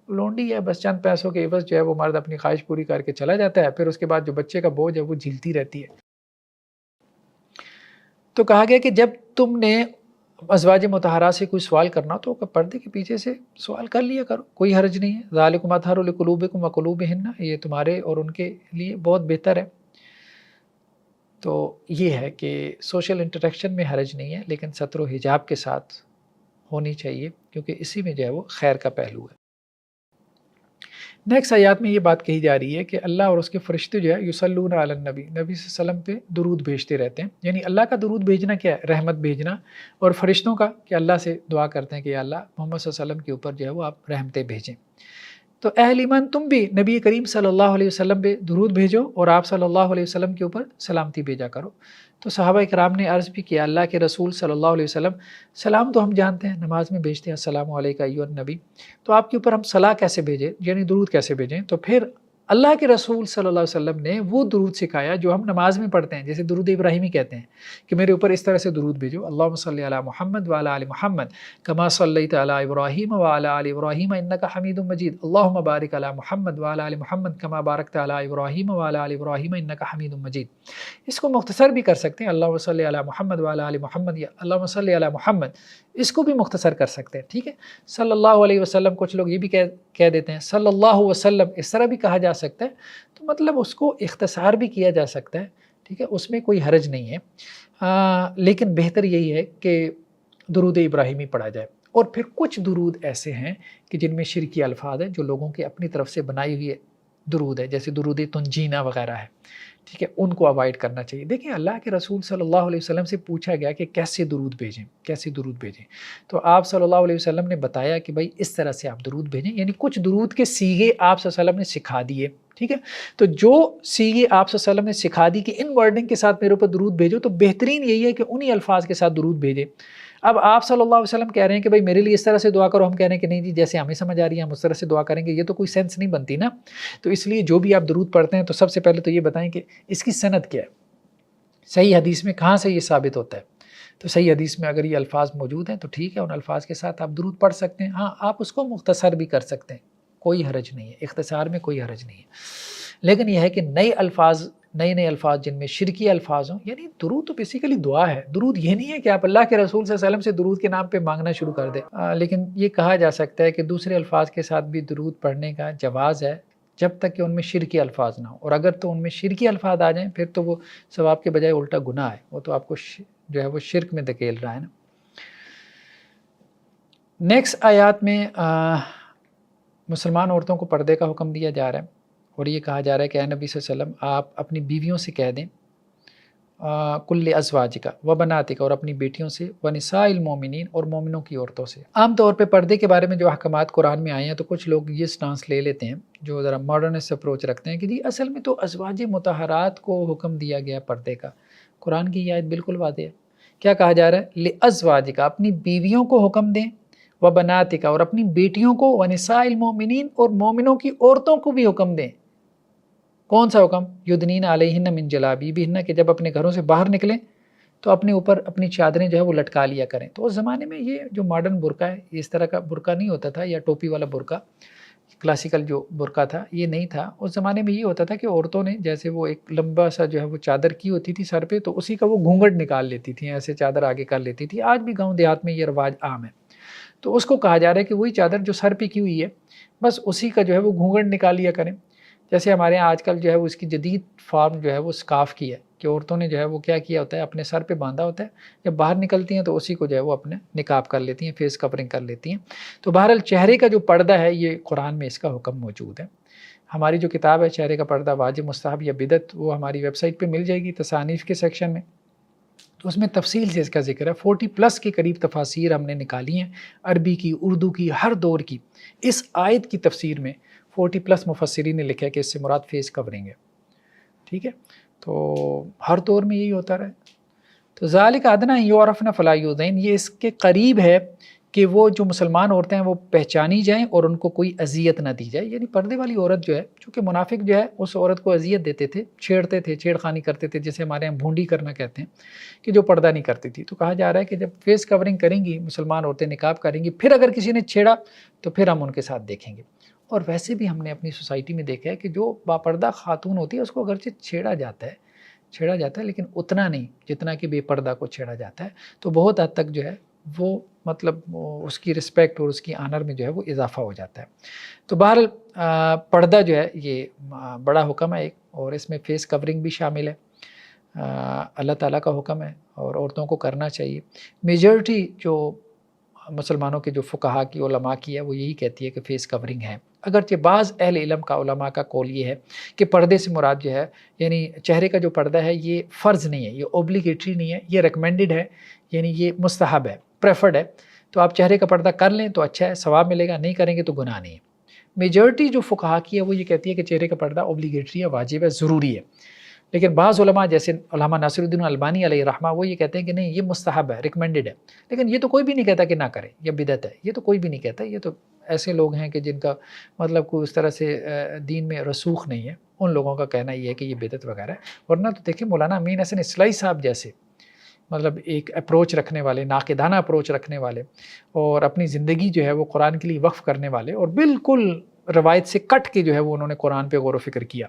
لونڈی ہے، بس چند پیسوں کے عوض جو ہے وہ مرد اپنی خواہش پوری کر کے چلا جاتا ہے، پھر اس کے بعد جو بچے کا بوجھ ہے وہ جھیلتی رہتی ہے۔ تو کہا گیا کہ جب تم نے ازواج مطہرات سے کوئی سوال کرنا تو پردے کے پیچھے سے سوال کر لیا کرو، کوئی حرج نہیں ہے۔ ذالکم اطہر لقلوبکم وقلوبہن، یہ تمہارے اور ان کے لیے بہت بہتر ہے۔ تو یہ ہے کہ سوشل انٹریکشن میں حرج نہیں ہے، لیکن ستر و حجاب کے ساتھ ہونی چاہیے، کیونکہ اسی میں جو ہے وہ خیر کا پہلو ہے۔ نیکسٹ آیات میں یہ بات کہی جا رہی ہے کہ اللہ اور اس کے فرشتے جو ہے یصلون علی النبی، نبی صلی اللہ علیہ وسلم پہ درود بھیجتے رہتے ہیں، یعنی اللہ کا درود بھیجنا کیا ہے؟ رحمت بھیجنا، اور فرشتوں کا کہ اللہ سے دعا کرتے ہیں کہ یا اللہ محمد صلی اللہ علیہ وسلم کے اوپر جو ہے وہ آپ رحمتیں بھیجیں۔ تو اہل ایمان تم بھی نبی کریم صلی اللہ علیہ وسلم پہ درود بھیجو اور آپ صلی اللہ علیہ وسلم کے اوپر سلامتی بھیجا کرو۔ تو صحابہ کرام نے عرض بھی کیا اللہ کے رسول صلی اللہ علیہ وسلم، سلام تو ہم جانتے ہیں، نماز میں بھیجتے ہیں السلام علیکم ایھا النبی، تو آپ کے اوپر ہم صلاح کیسے بھیجیں، یعنی درود کیسے بھیجیں؟ تو پھر اللہ کے رسول صلی اللہ علیہ وسلم نے وہ درود سکھایا جو ہم نماز میں پڑھتے ہیں، جیسے درود ابراہیمی کہتے ہیں کہ میرے اوپر اس طرح سے درود بھیجو، اللہم صلی علی محمد وعلی آل محمد کما صلیت علی ابراہیم وعلی آل ابراہیم انک حمید مجید، اللہم بارک علی محمد وعلی آل محمد کما بارکت علی ابراہیم وعلی آل ابراہیم انک حمید مجید۔ اس کو مختصر بھی کر سکتے ہیں، اللہم صلی علی محمد وعلی آل محمد، یا اللہم صلی علی محمد، اس کو بھی مختصر کر سکتے ہیں، ٹھیک ہے۔ صلی اللہ علیہ وسلم، کچھ لوگ یہ بھی کہہ دیتے ہیں صلی اللہ وسلم، اس طرح بھی کہا جا سکتا ہے، تو مطلب اس کو اختصار بھی کیا جا سکتا ہے، ٹھیک ہے، اس میں کوئی حرج نہیں ہے، لیکن بہتر یہی ہے کہ درود ابراہیمی پڑھا جائے۔ اور پھر کچھ درود ایسے ہیں کہ جن میں شرکی الفاظ ہیں، جو لوگوں کی اپنی طرف سے بنائی ہوئی درود ہے، جیسے درود تنجینا وغیرہ ہے، ٹھیک ہے، ان کو اوائڈ کرنا چاہیے۔ دیکھیں اللہ کے رسول صلی اللہ علیہ وسلم سے پوچھا گیا کہ کیسے درود بھیجیں، کیسے درود بھیجیں، تو آپ صلی اللہ علیہ وسلم نے بتایا کہ بھائی اس طرح سے آپ درود بھیجیں، یعنی کچھ درود کے سیغے آپ صلی اللہ علیہ وسلم نے سکھا دیے، ٹھیک ہے۔ تو جو سیغے آپ صلی اللہ علیہ وسلم نے سکھا دی کہ ان ورڈنگ کے ساتھ میرے اوپر درود بھیجو، تو بہترین یہی ہے کہ انہی الفاظ کے ساتھ درود بھیجیں۔ اب آپ صلی اللہ علیہ وسلم کہہ رہے ہیں کہ بھائی میرے لیے اس طرح سے دعا کرو، ہم کہہ رہے ہیں کہ نہیں جی جیسے ہمیں سمجھ آ رہی ہے ہم اس طرح سے دعا کریں گے، یہ تو کوئی سینس نہیں بنتی نا۔ تو اس لیے جو بھی آپ درود پڑھتے ہیں تو سب سے پہلے تو یہ بتائیں کہ اس کی سند کیا ہے، صحیح حدیث میں کہاں سے یہ ثابت ہوتا ہے۔ تو صحیح حدیث میں اگر یہ الفاظ موجود ہیں تو ٹھیک ہے، ان الفاظ کے ساتھ آپ درود پڑھ سکتے ہیں، ہاں آپ اس کو مختصر بھی کر سکتے ہیں، کوئی حرج نہیں ہے، اختصار میں کوئی حرج نہیں ہے۔ لیکن یہ ہے کہ نئے نئے الفاظ جن میں شرکی الفاظ ہوں، یعنی درود تو بیسیکلی دعا ہے، درود یہ نہیں ہے کہ آپ اللہ کے رسول صلی اللہ علیہ وسلم سے درود کے نام پہ مانگنا شروع کر دیں، لیکن یہ کہا جا سکتا ہے کہ دوسرے الفاظ کے ساتھ بھی درود پڑھنے کا جواز ہے، جب تک کہ ان میں شرکی الفاظ نہ ہو، اور اگر تو ان میں شرکی الفاظ آ جائیں پھر تو وہ ثواب کے بجائے الٹا گناہ ہے، وہ تو آپ کو جو ہے وہ شرک میں دھکیل رہا ہے نا۔ نیکسٹ آیات میں مسلمان عورتوں کو پردے کا حکم دیا جا رہا ہے، اور یہ کہا جا رہا ہے کہ اے نبی صلی اللہ علیہ وسلم آپ اپنی بیویوں سے کہہ دیں کل ازواجک و بناتک، اور اپنی بیٹیوں سے، و نساء المومنین، اور مومنوں کی عورتوں سے۔ عام طور پہ پردے کے بارے میں جو احکامات قرآن میں آئے ہیں تو کچھ لوگ یہ سٹانس لے لیتے ہیں جو ذرا ماڈرنسٹ اپروچ رکھتے ہیں کہ جی اصل میں تو ازواج مطہرات کو حکم دیا گیا پردے کا۔ قرآن کی یہ آیت بالکل واضح ہے، کیا کہا جا رہا ہے؟ لازواجک، اپنی بیویوں کو حکم دیں، و بناتک، اور اپنی بیٹیوں کو، و نساء المومنین، اور مومنوں کی عورتوں کو بھی حکم دیں۔ کون سا حکم؟ یدنین علیہن من جلابیبہن، کہ جب اپنے گھروں سے باہر نکلیں تو اپنے اوپر اپنی چادریں جو ہے وہ لٹکا لیا کریں۔ تو اس زمانے میں یہ جو ماڈرن برقع ہے، اس طرح کا برقع نہیں ہوتا تھا، یا ٹوپی والا برقع، کلاسیکل جو برقع تھا یہ نہیں تھا۔ اس زمانے میں یہ ہوتا تھا کہ عورتوں نے جیسے وہ ایک لمبا سا جو ہے وہ چادر کی ہوتی تھی سر پہ، تو اسی کا وہ گھونگھٹ نکال لیتی تھی، ایسے چادر آگے کر لیتی تھی۔ آج بھی گاؤں دیہات میں یہ رواج عام ہے۔ تو اس کو کہا جا رہا ہے کہ وہی چادر جو سر پہ کی ہوئی ہے بس اسی کا جو ہے وہ گھونگھٹ نکال لیا کریں۔ جیسے ہمارے یہاں آج کل جو ہے وہ اس کی جدید فارم جو ہے وہ اسکارف کی ہے، کہ عورتوں نے جو ہے وہ کیا کیا ہوتا ہے، اپنے سر پہ باندھا ہوتا ہے، جب باہر نکلتی ہیں تو اسی کو جو ہے وہ اپنے نقاب کر لیتی ہیں، فیس کورنگ کر لیتی ہیں۔ تو بہرحال چہرے کا جو پردہ ہے یہ قرآن میں اس کا حکم موجود ہے۔ ہماری جو کتاب ہے چہرے کا پردہ واجب، مستحب یا بدعت، وہ ہماری ویب سائٹ پہ مل جائے گی تصانیف کے سیکشن میں، تو اس میں تفصیل سے اس کا ذکر ہے۔ 40+ کے قریب تفاسیر ہم نے نکالی ہیں، عربی کی، اردو کی، ہر دور کی۔ اس آیت کی تفسیر میں 40+ مفسرین نے لکھا ہے کہ اس سے مراد فیس کورنگ ہے، ٹھیک ہے؟ تو ہر دور میں یہی ہوتا رہا۔ تو ذالک ادنیٰ ان یعرفن فلا یؤذین، یہ اس کے قریب ہے کہ وہ جو مسلمان عورتیں ہیں وہ پہچانی جائیں اور ان کو کوئی اذیت نہ دی جائے۔ یعنی پردے والی عورت جو ہے، چونکہ منافق جو ہے اس عورت کو اذیت دیتے تھے، چھیڑتے تھے، چھیڑ خانی کرتے تھے، جسے ہمارے یہاں بھونڈی کرنا کہتے ہیں، کہ جو پردہ نہیں کرتی تھی۔ تو کہا جا رہا ہے کہ جب فیس کورنگ کریں گی مسلمان عورتیں، نقاب کریں گی، پھر اگر کسی نے چھیڑا تو پھر ہم ان کے ساتھ دیکھیں گے۔ اور ویسے بھی ہم نے اپنی سوسائٹی میں دیکھا ہے کہ جو باپردہ خاتون ہوتی ہے اس کو اگرچہ چھیڑا جاتا ہے لیکن اتنا نہیں جتنا کہ بے پردہ کو چھیڑا جاتا ہے۔ تو بہت حد تک جو ہے وہ مطلب اس کی رسپیکٹ اور اس کی آنر میں جو ہے وہ اضافہ ہو جاتا ہے۔ تو بہرحال پردہ جو ہے یہ بڑا حکم ہے ایک، اور اس میں فیس کورنگ بھی شامل ہے، اللہ تعالیٰ کا حکم ہے اور عورتوں کو کرنا چاہیے۔ میجورٹی جو مسلمانوں کے جو فقہا کی، علماء کی ہے، وہ یہی کہتی ہے کہ فیس کورنگ ہے، اگرچہ بعض اہل علم کا، علماء کا قول یہ ہے کہ پردے سے مراد جو ہے، یعنی چہرے کا جو پردہ ہے یہ فرض نہیں ہے، یہ اوبلیگیٹری نہیں ہے، یہ ریکمینڈڈ ہے، یعنی یہ مستحب ہے، پریفرڈ ہے۔ تو آپ چہرے کا پردہ کر لیں تو اچھا ہے، ثواب ملے گا، نہیں کریں گے تو گناہ نہیں ہے۔ میجورٹی جو فقہا کی ہے وہ یہ کہتی ہے کہ چہرے کا پردہ اوبلیگیٹری ہے، واجب ہے، ضروری ہے۔ لیکن بعض علماء جیسے علامہ ناصر الدین البانی علیہ رحمہ وہ یہ کہتے ہیں کہ نہیں، یہ مستحب ہے، ریکمینڈڈ ہے۔ لیکن یہ تو کوئی بھی نہیں کہتا کہ نہ کرے، یہ بدعت ہے، یہ تو کوئی بھی نہیں کہتا۔ یہ تو ایسے لوگ ہیں کہ جن کا مطلب کوئی اس طرح سے دین میں رسوخ نہیں ہے، ان لوگوں کا کہنا یہ ہے کہ یہ بدعت وغیرہ ہے۔ ورنہ تو دیکھیں مولانا امین حسن اصلاحی صاحب جیسے مطلب ایک اپروچ رکھنے والے، ناقدانہ اپروچ رکھنے والے، اور اپنی زندگی جو ہے وہ قرآن کے لیے وقف کرنے والے، اور بالکل روایت سے کٹ کے جو ہے وہ انہوں نے قرآن پہ غور و فکر کیا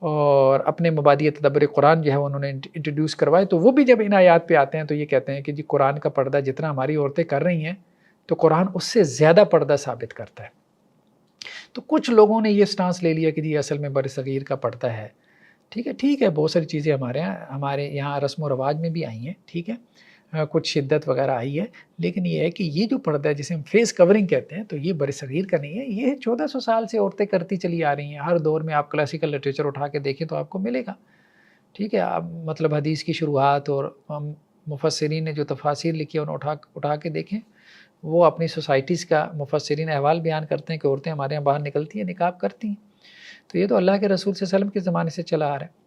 اور اپنے مبادی تدبر قرآن جو ہے انہوں نے انٹروڈیوس کروائے، تو وہ بھی جب ان آیات پہ آتے ہیں تو یہ کہتے ہیں کہ جی قرآن کا پردہ جتنا ہماری عورتیں کر رہی ہیں تو قرآن اس سے زیادہ پردہ ثابت کرتا ہے۔ تو کچھ لوگوں نے یہ سٹانس لے لیا کہ جی اصل میں برصغیر کا پردہ ہے، ٹھیک ہے، بہت ساری چیزیں ہمارے یہاں رسم و رواج میں بھی آئی ہیں، ٹھیک ہے، کچھ شدت وغیرہ آئی ہے، لیکن یہ ہے کہ یہ جو پردہ ہے جسے ہم فیس کورنگ کہتے ہیں تو یہ برصغیر کا نہیں ہے، یہ 1400 سال سے عورتیں کرتی چلی آ رہی ہیں۔ ہر دور میں آپ کلاسیکل لٹریچر اٹھا کے دیکھیں تو آپ کو ملے گا، ٹھیک ہے۔ آپ مطلب حدیث کی شروحات اور مفسرین نے جو تفاسیر لکھی ہے انہیں اٹھا کے دیکھیں، وہ اپنی سوسائٹیز کا مفسرین احوال بیان کرتے ہیں کہ عورتیں ہمارے یہاں باہر نکلتی ہیں، نقاب کرتی ہیں۔ تو یہ تو اللہ کے رسول صلی اللہ علیہ وسلم کے زمانے سے چلا آ رہا ہے۔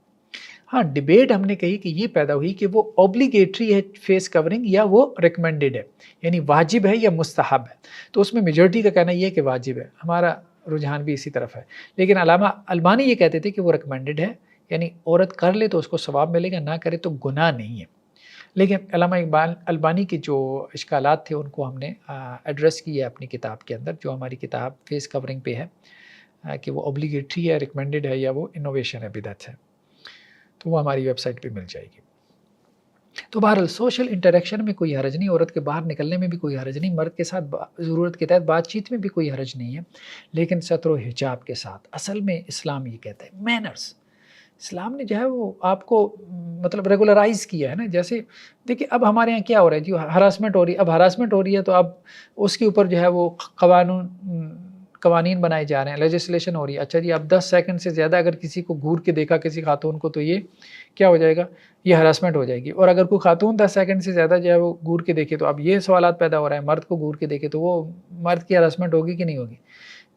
ہاں، ڈیبیٹ ہم نے کہی کہ یہ پیدا ہوئی کہ وہ اوبلیگیٹری ہے فیس کورنگ یا وہ ریکمینڈڈ ہے، یعنی واجب ہے یا مستحب ہے۔ تو اس میں میجورٹی کا کہنا یہ ہے کہ واجب ہے، ہمارا رجحان بھی اسی طرف ہے۔ لیکن علامہ البانی یہ کہتے تھے کہ وہ ریکمینڈڈ ہے، یعنی عورت کر لے تو اس کو ثواب ملے گا، نہ کرے تو گناہ نہیں ہے۔ لیکن علامہ اقبال البانی کے جو اشکالات تھے ان کو ہم نے ایڈریس کیا اپنی کتاب کے اندر، جو ہماری کتاب فیس کورنگ پہ ہے، کہ وہ اوبلیگیٹری ہے، ریکمینڈڈ ہے، یا وہ انوویشن ہے، بدعت ہے۔ تو وہ ہماری ویب سائٹ پہ مل جائے گی۔ تو بہرحال سوشل انٹریکشن میں کوئی حرج نہیں، عورت کے باہر نکلنے میں بھی کوئی حرج نہیں، مرد کے ساتھ ضرورت کے تحت بات چیت میں بھی کوئی حرج نہیں ہے، لیکن ستر و حجاب کے ساتھ۔ اصل میں اسلام یہ کہتا ہے مینرز، اسلام نے جو ہے وہ آپ کو مطلب ریگولرائز کیا ہے نا۔ جیسے دیکھیں اب ہمارے یہاں کیا ہو رہا ہے جی، ہراسمنٹ ہو رہی ہے، اب ہراسمنٹ ہو رہی ہے تو اب اس کے اوپر جو ہے وہ قوانین بنائے جا رہے ہیں، لیجسلیشن ہو رہی ہے۔ اچھا جی، اب 10 سیکنڈ سے زیادہ اگر کسی کو گھور کے دیکھا کسی خاتون کو تو یہ کیا ہو جائے گا، یہ ہراسمنٹ ہو جائے گی۔ اور اگر کوئی خاتون 10 سیکنڈ سے زیادہ جو ہے وہ گھور کے دیکھے تو اب یہ سوالات پیدا ہو رہے ہیں، مرد کو گھور کے دیکھے تو وہ مرد کی ہراسمنٹ ہوگی کہ نہیں ہوگی؟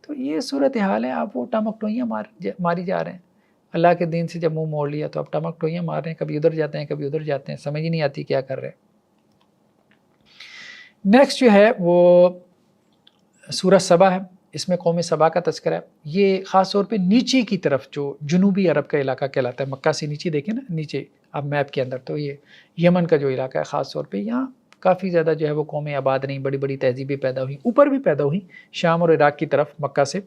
تو یہ صورتحال ہے، آپ وہ ٹمک ٹوئیاں ماری جا رہے ہیں۔ اللہ کے دین سے جب منہ موڑ لیا تو اب ٹمک ٹوئیاں مار رہے ہیں، کبھی ادھر جاتے ہیں کبھی ادھر جاتے ہیں، سمجھ ہی نہیں آتی کیا کر رہے ہیں۔ نیکسٹ جو ہے وہ سورہ سبا ہے، اس میں قوم سبا کا تذکرہ ہے۔ یہ خاص طور پہ نیچے کی طرف جو جنوبی عرب کا علاقہ کہلاتا ہے، مکہ سے نیچے دیکھیں نا، نیچے اب میپ کے اندر، تو یہ یمن کا جو علاقہ ہے خاص طور پہ، یہاں کافی زیادہ جو ہے وہ قومیں آباد نہیں، بڑی بڑی تہذیبیں پیدا ہوئیں، اوپر بھی پیدا ہوئیں شام اور عراق کی طرف، مکہ سے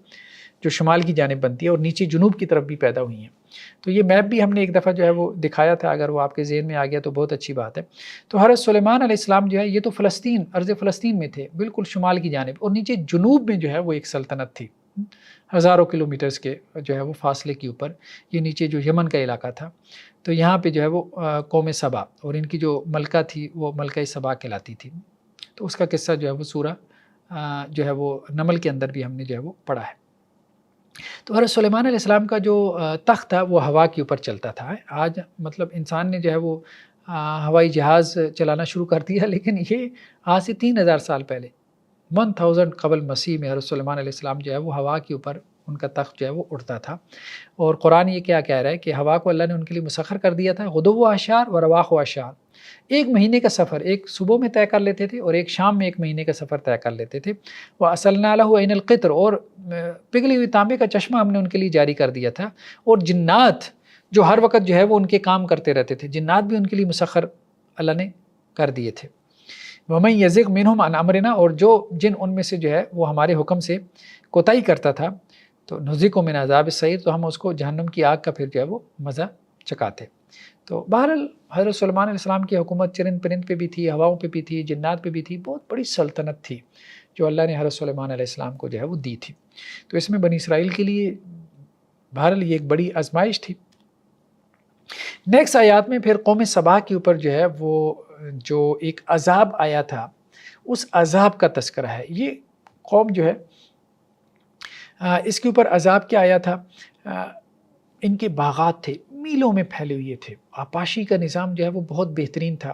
جو شمال کی جانب بنتی ہے، اور نیچے جنوب کی طرف بھی پیدا ہوئی ہیں۔ تو یہ میپ بھی ہم نے ایک دفعہ جو ہے وہ دکھایا تھا، اگر وہ آپ کے ذہن میں آ گیا تو بہت اچھی بات ہے۔ تو حضرت سلیمان علیہ السلام جو ہے یہ تو فلسطین، ارض فلسطین میں تھے، بالکل شمال کی جانب، اور نیچے جنوب میں جو ہے وہ ایک سلطنت تھی، ہزاروں کلومیٹرز کے جو ہے وہ فاصلے کے اوپر یہ نیچے جو یمن کا علاقہ تھا، تو یہاں پہ جو ہے وہ قوم سبا، اور ان کی جو ملکہ تھی وہ ملکہ سبا کہلاتی تھی. تو اس کا قصہ جو ہے وہ سورہ جو ہے وہ نمل کے اندر بھی ہم نے جو ہے وہ پڑھا ہے. تو حضرت سلیمان علیہ السلام کا جو تخت تھا وہ ہوا کے اوپر چلتا تھا. آج مطلب انسان نے جو ہے وہ ہوائی جہاز چلانا شروع کر دیا، لیکن یہ آج سے 3000 سال پہلے 1000 قبل مسیح میں حضرت سلیمان علیہ السلام جو ہے وہ ہوا کے اوپر ان کا تخت جو ہے وہ اڑتا تھا. اور قرآن یہ کیا کہہ رہا ہے کہ ہوا کو اللہ نے ان کے لیے مسخر کر دیا تھا، غدو و اشار و رواح و اشار. ایک مہینے کا سفر ایک صبح میں طے کر لیتے تھے اور ایک شام میں ایک مہینے کا سفر طے کر لیتے تھے. وہ اصلنا لہ عین القطر، اور پگھلی ہوئی تانبے کا چشمہ ہم نے ان کے لیے جاری کر دیا تھا. اور جنات جو ہر وقت جو ہے وہ ان کے کام کرتے رہتے تھے، جنات بھی ان کے لیے مسخر اللہ نے کر دیے تھے. وَمَن يَزِغْ مِنْهُمْ عَنْ أَمْرِنَا، اور جو جن ان میں سے جو ہے وہ ہمارے حکم سے کوتاہی کرتا تھا تو نُذِقْهُ مِنْ عَذَابِ السَّعِيرِ، تو ہم اس کو جہنم کی آگ کا پھر جو ہے وہ مزہ چکاتے. تو بہرحال حضرت سلیمان علیہ السلام کی حکومت چرند پرند پہ بھی تھی، ہواؤں پہ بھی تھی، جنات پہ بھی تھی. بہت بڑی سلطنت تھی جو اللہ نے حضرت سلیمان علیہ السلام کو جو ہے وہ دی تھی. تو اس میں بنی اسرائیل کے لیے بہرحال یہ ایک بڑی آزمائش تھی. نیکسٹ آیات میں پھر قوم سبا کے اوپر جو ہے وہ جو ایک عذاب آیا تھا اس عذاب کا تذکرہ ہے. یہ قوم جو ہے اس کے اوپر عذاب کیا آیا تھا؟ ان کے باغات تھے، میلوں میں پھیلے ہوئے تھے، آپاشی کا نظام جو ہے وہ بہت بہترین تھا.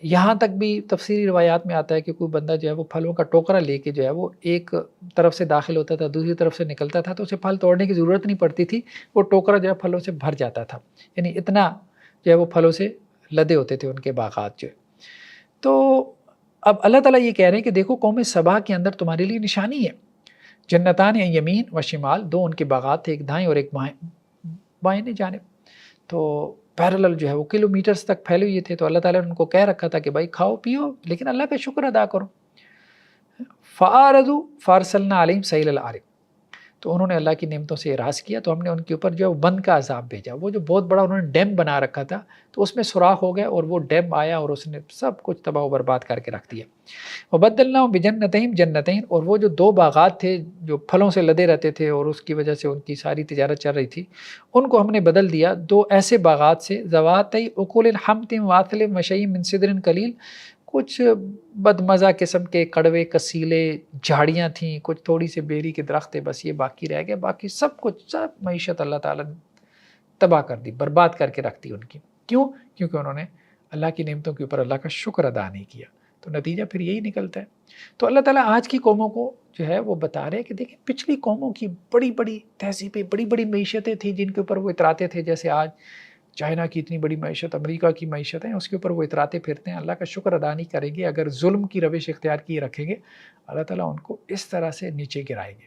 یہاں تک بھی تفسیری روایات میں آتا ہے کہ کوئی بندہ جو ہے وہ پھلوں کا ٹوکرا لے کے جو ہے وہ ایک طرف سے داخل ہوتا تھا، دوسری طرف سے نکلتا تھا، تو اسے پھل توڑنے کی ضرورت نہیں پڑتی تھی، وہ ٹوکرا جو ہے پھلوں سے بھر جاتا تھا. یعنی اتنا جو ہے وہ پھلوں سے لدے ہوتے تھے ان کے باغات جو ہے. تو اب اللہ تعالیٰ یہ کہہ رہے ہیں کہ دیکھو قوم سبا کے اندر تمہارے لیے نشانی ہے. جنتان یمین و شمال، دو ان کے باغات تھے، ایک دائیں اور ایک بائیں جانب. تو پیرلل جو ہے وہ کلومیٹرز تک پھیلے ہوئے تھے. تو اللہ تعالیٰ نے ان کو کہہ رکھا تھا کہ بھائی کھاؤ پیو لیکن اللہ کا شکر ادا کرو. فَأَعْرَضُوا فَأَرْسَلْنَا عَلَيْهِمْ سَيْلَ الْعَارِمِ، تو انہوں نے اللہ کی نعمتوں سے اعراض کیا تو ہم نے ان کے اوپر جو ہے بند کا عذاب بھیجا. وہ جو بہت بڑا انہوں نے ڈیم بنا رکھا تھا تو اس میں سوراخ ہو گیا اور وہ ڈیم آیا اور اس نے سب کچھ تباہ و برباد کر کے رکھ دیا. وَبَدَّلْنَاهُمْ بِجَنَّتَيْهِمْ جَنَّتَيْن، اور وہ جو دو باغات تھے جو پھلوں سے لدے رہتے تھے اور اس کی وجہ سے ان کی ساری تجارت چل رہی تھی، ان کو ہم نے بدل دیا دو ایسے باغات سے، ذواتَيْ أُكُلٍ حَمْطٍ وَأَثْلٍ وَشَيْءٍ مِّن سِدْرٍ قَلِيلٍ، کچھ بدمزہ قسم کے کڑوے کسیلے جھاڑیاں تھیں، کچھ تھوڑی سے بیری کے درخت تھے، بس یہ باقی رہ گئے. باقی سب کچھ سب معیشت اللہ تعالیٰ نے تباہ کر دی، برباد کر کے رکھ دی ان کی. کیوں؟ کیونکہ انہوں نے اللہ کی نعمتوں کے اوپر اللہ کا شکر ادا نہیں کیا. تو نتیجہ پھر یہی نکلتا ہے. تو اللہ تعالیٰ آج کی قوموں کو جو ہے وہ بتا رہے کہ دیکھیں پچھلی قوموں کی بڑی بڑی تہذیبیں، بڑی بڑی معیشتیں تھیں جن کے اوپر وہ اتراتے تھے. جیسے آج چائنا کی اتنی بڑی معیشت، امریکہ کی معیشت ہے، اس کے اوپر وہ اتراتے پھرتے ہیں، اللہ کا شکر ادا نہیں کریں گے. اگر ظلم کی روش اختیار کیے رکھیں گے اللہ تعالیٰ ان کو اس طرح سے نیچے گرائیں گے.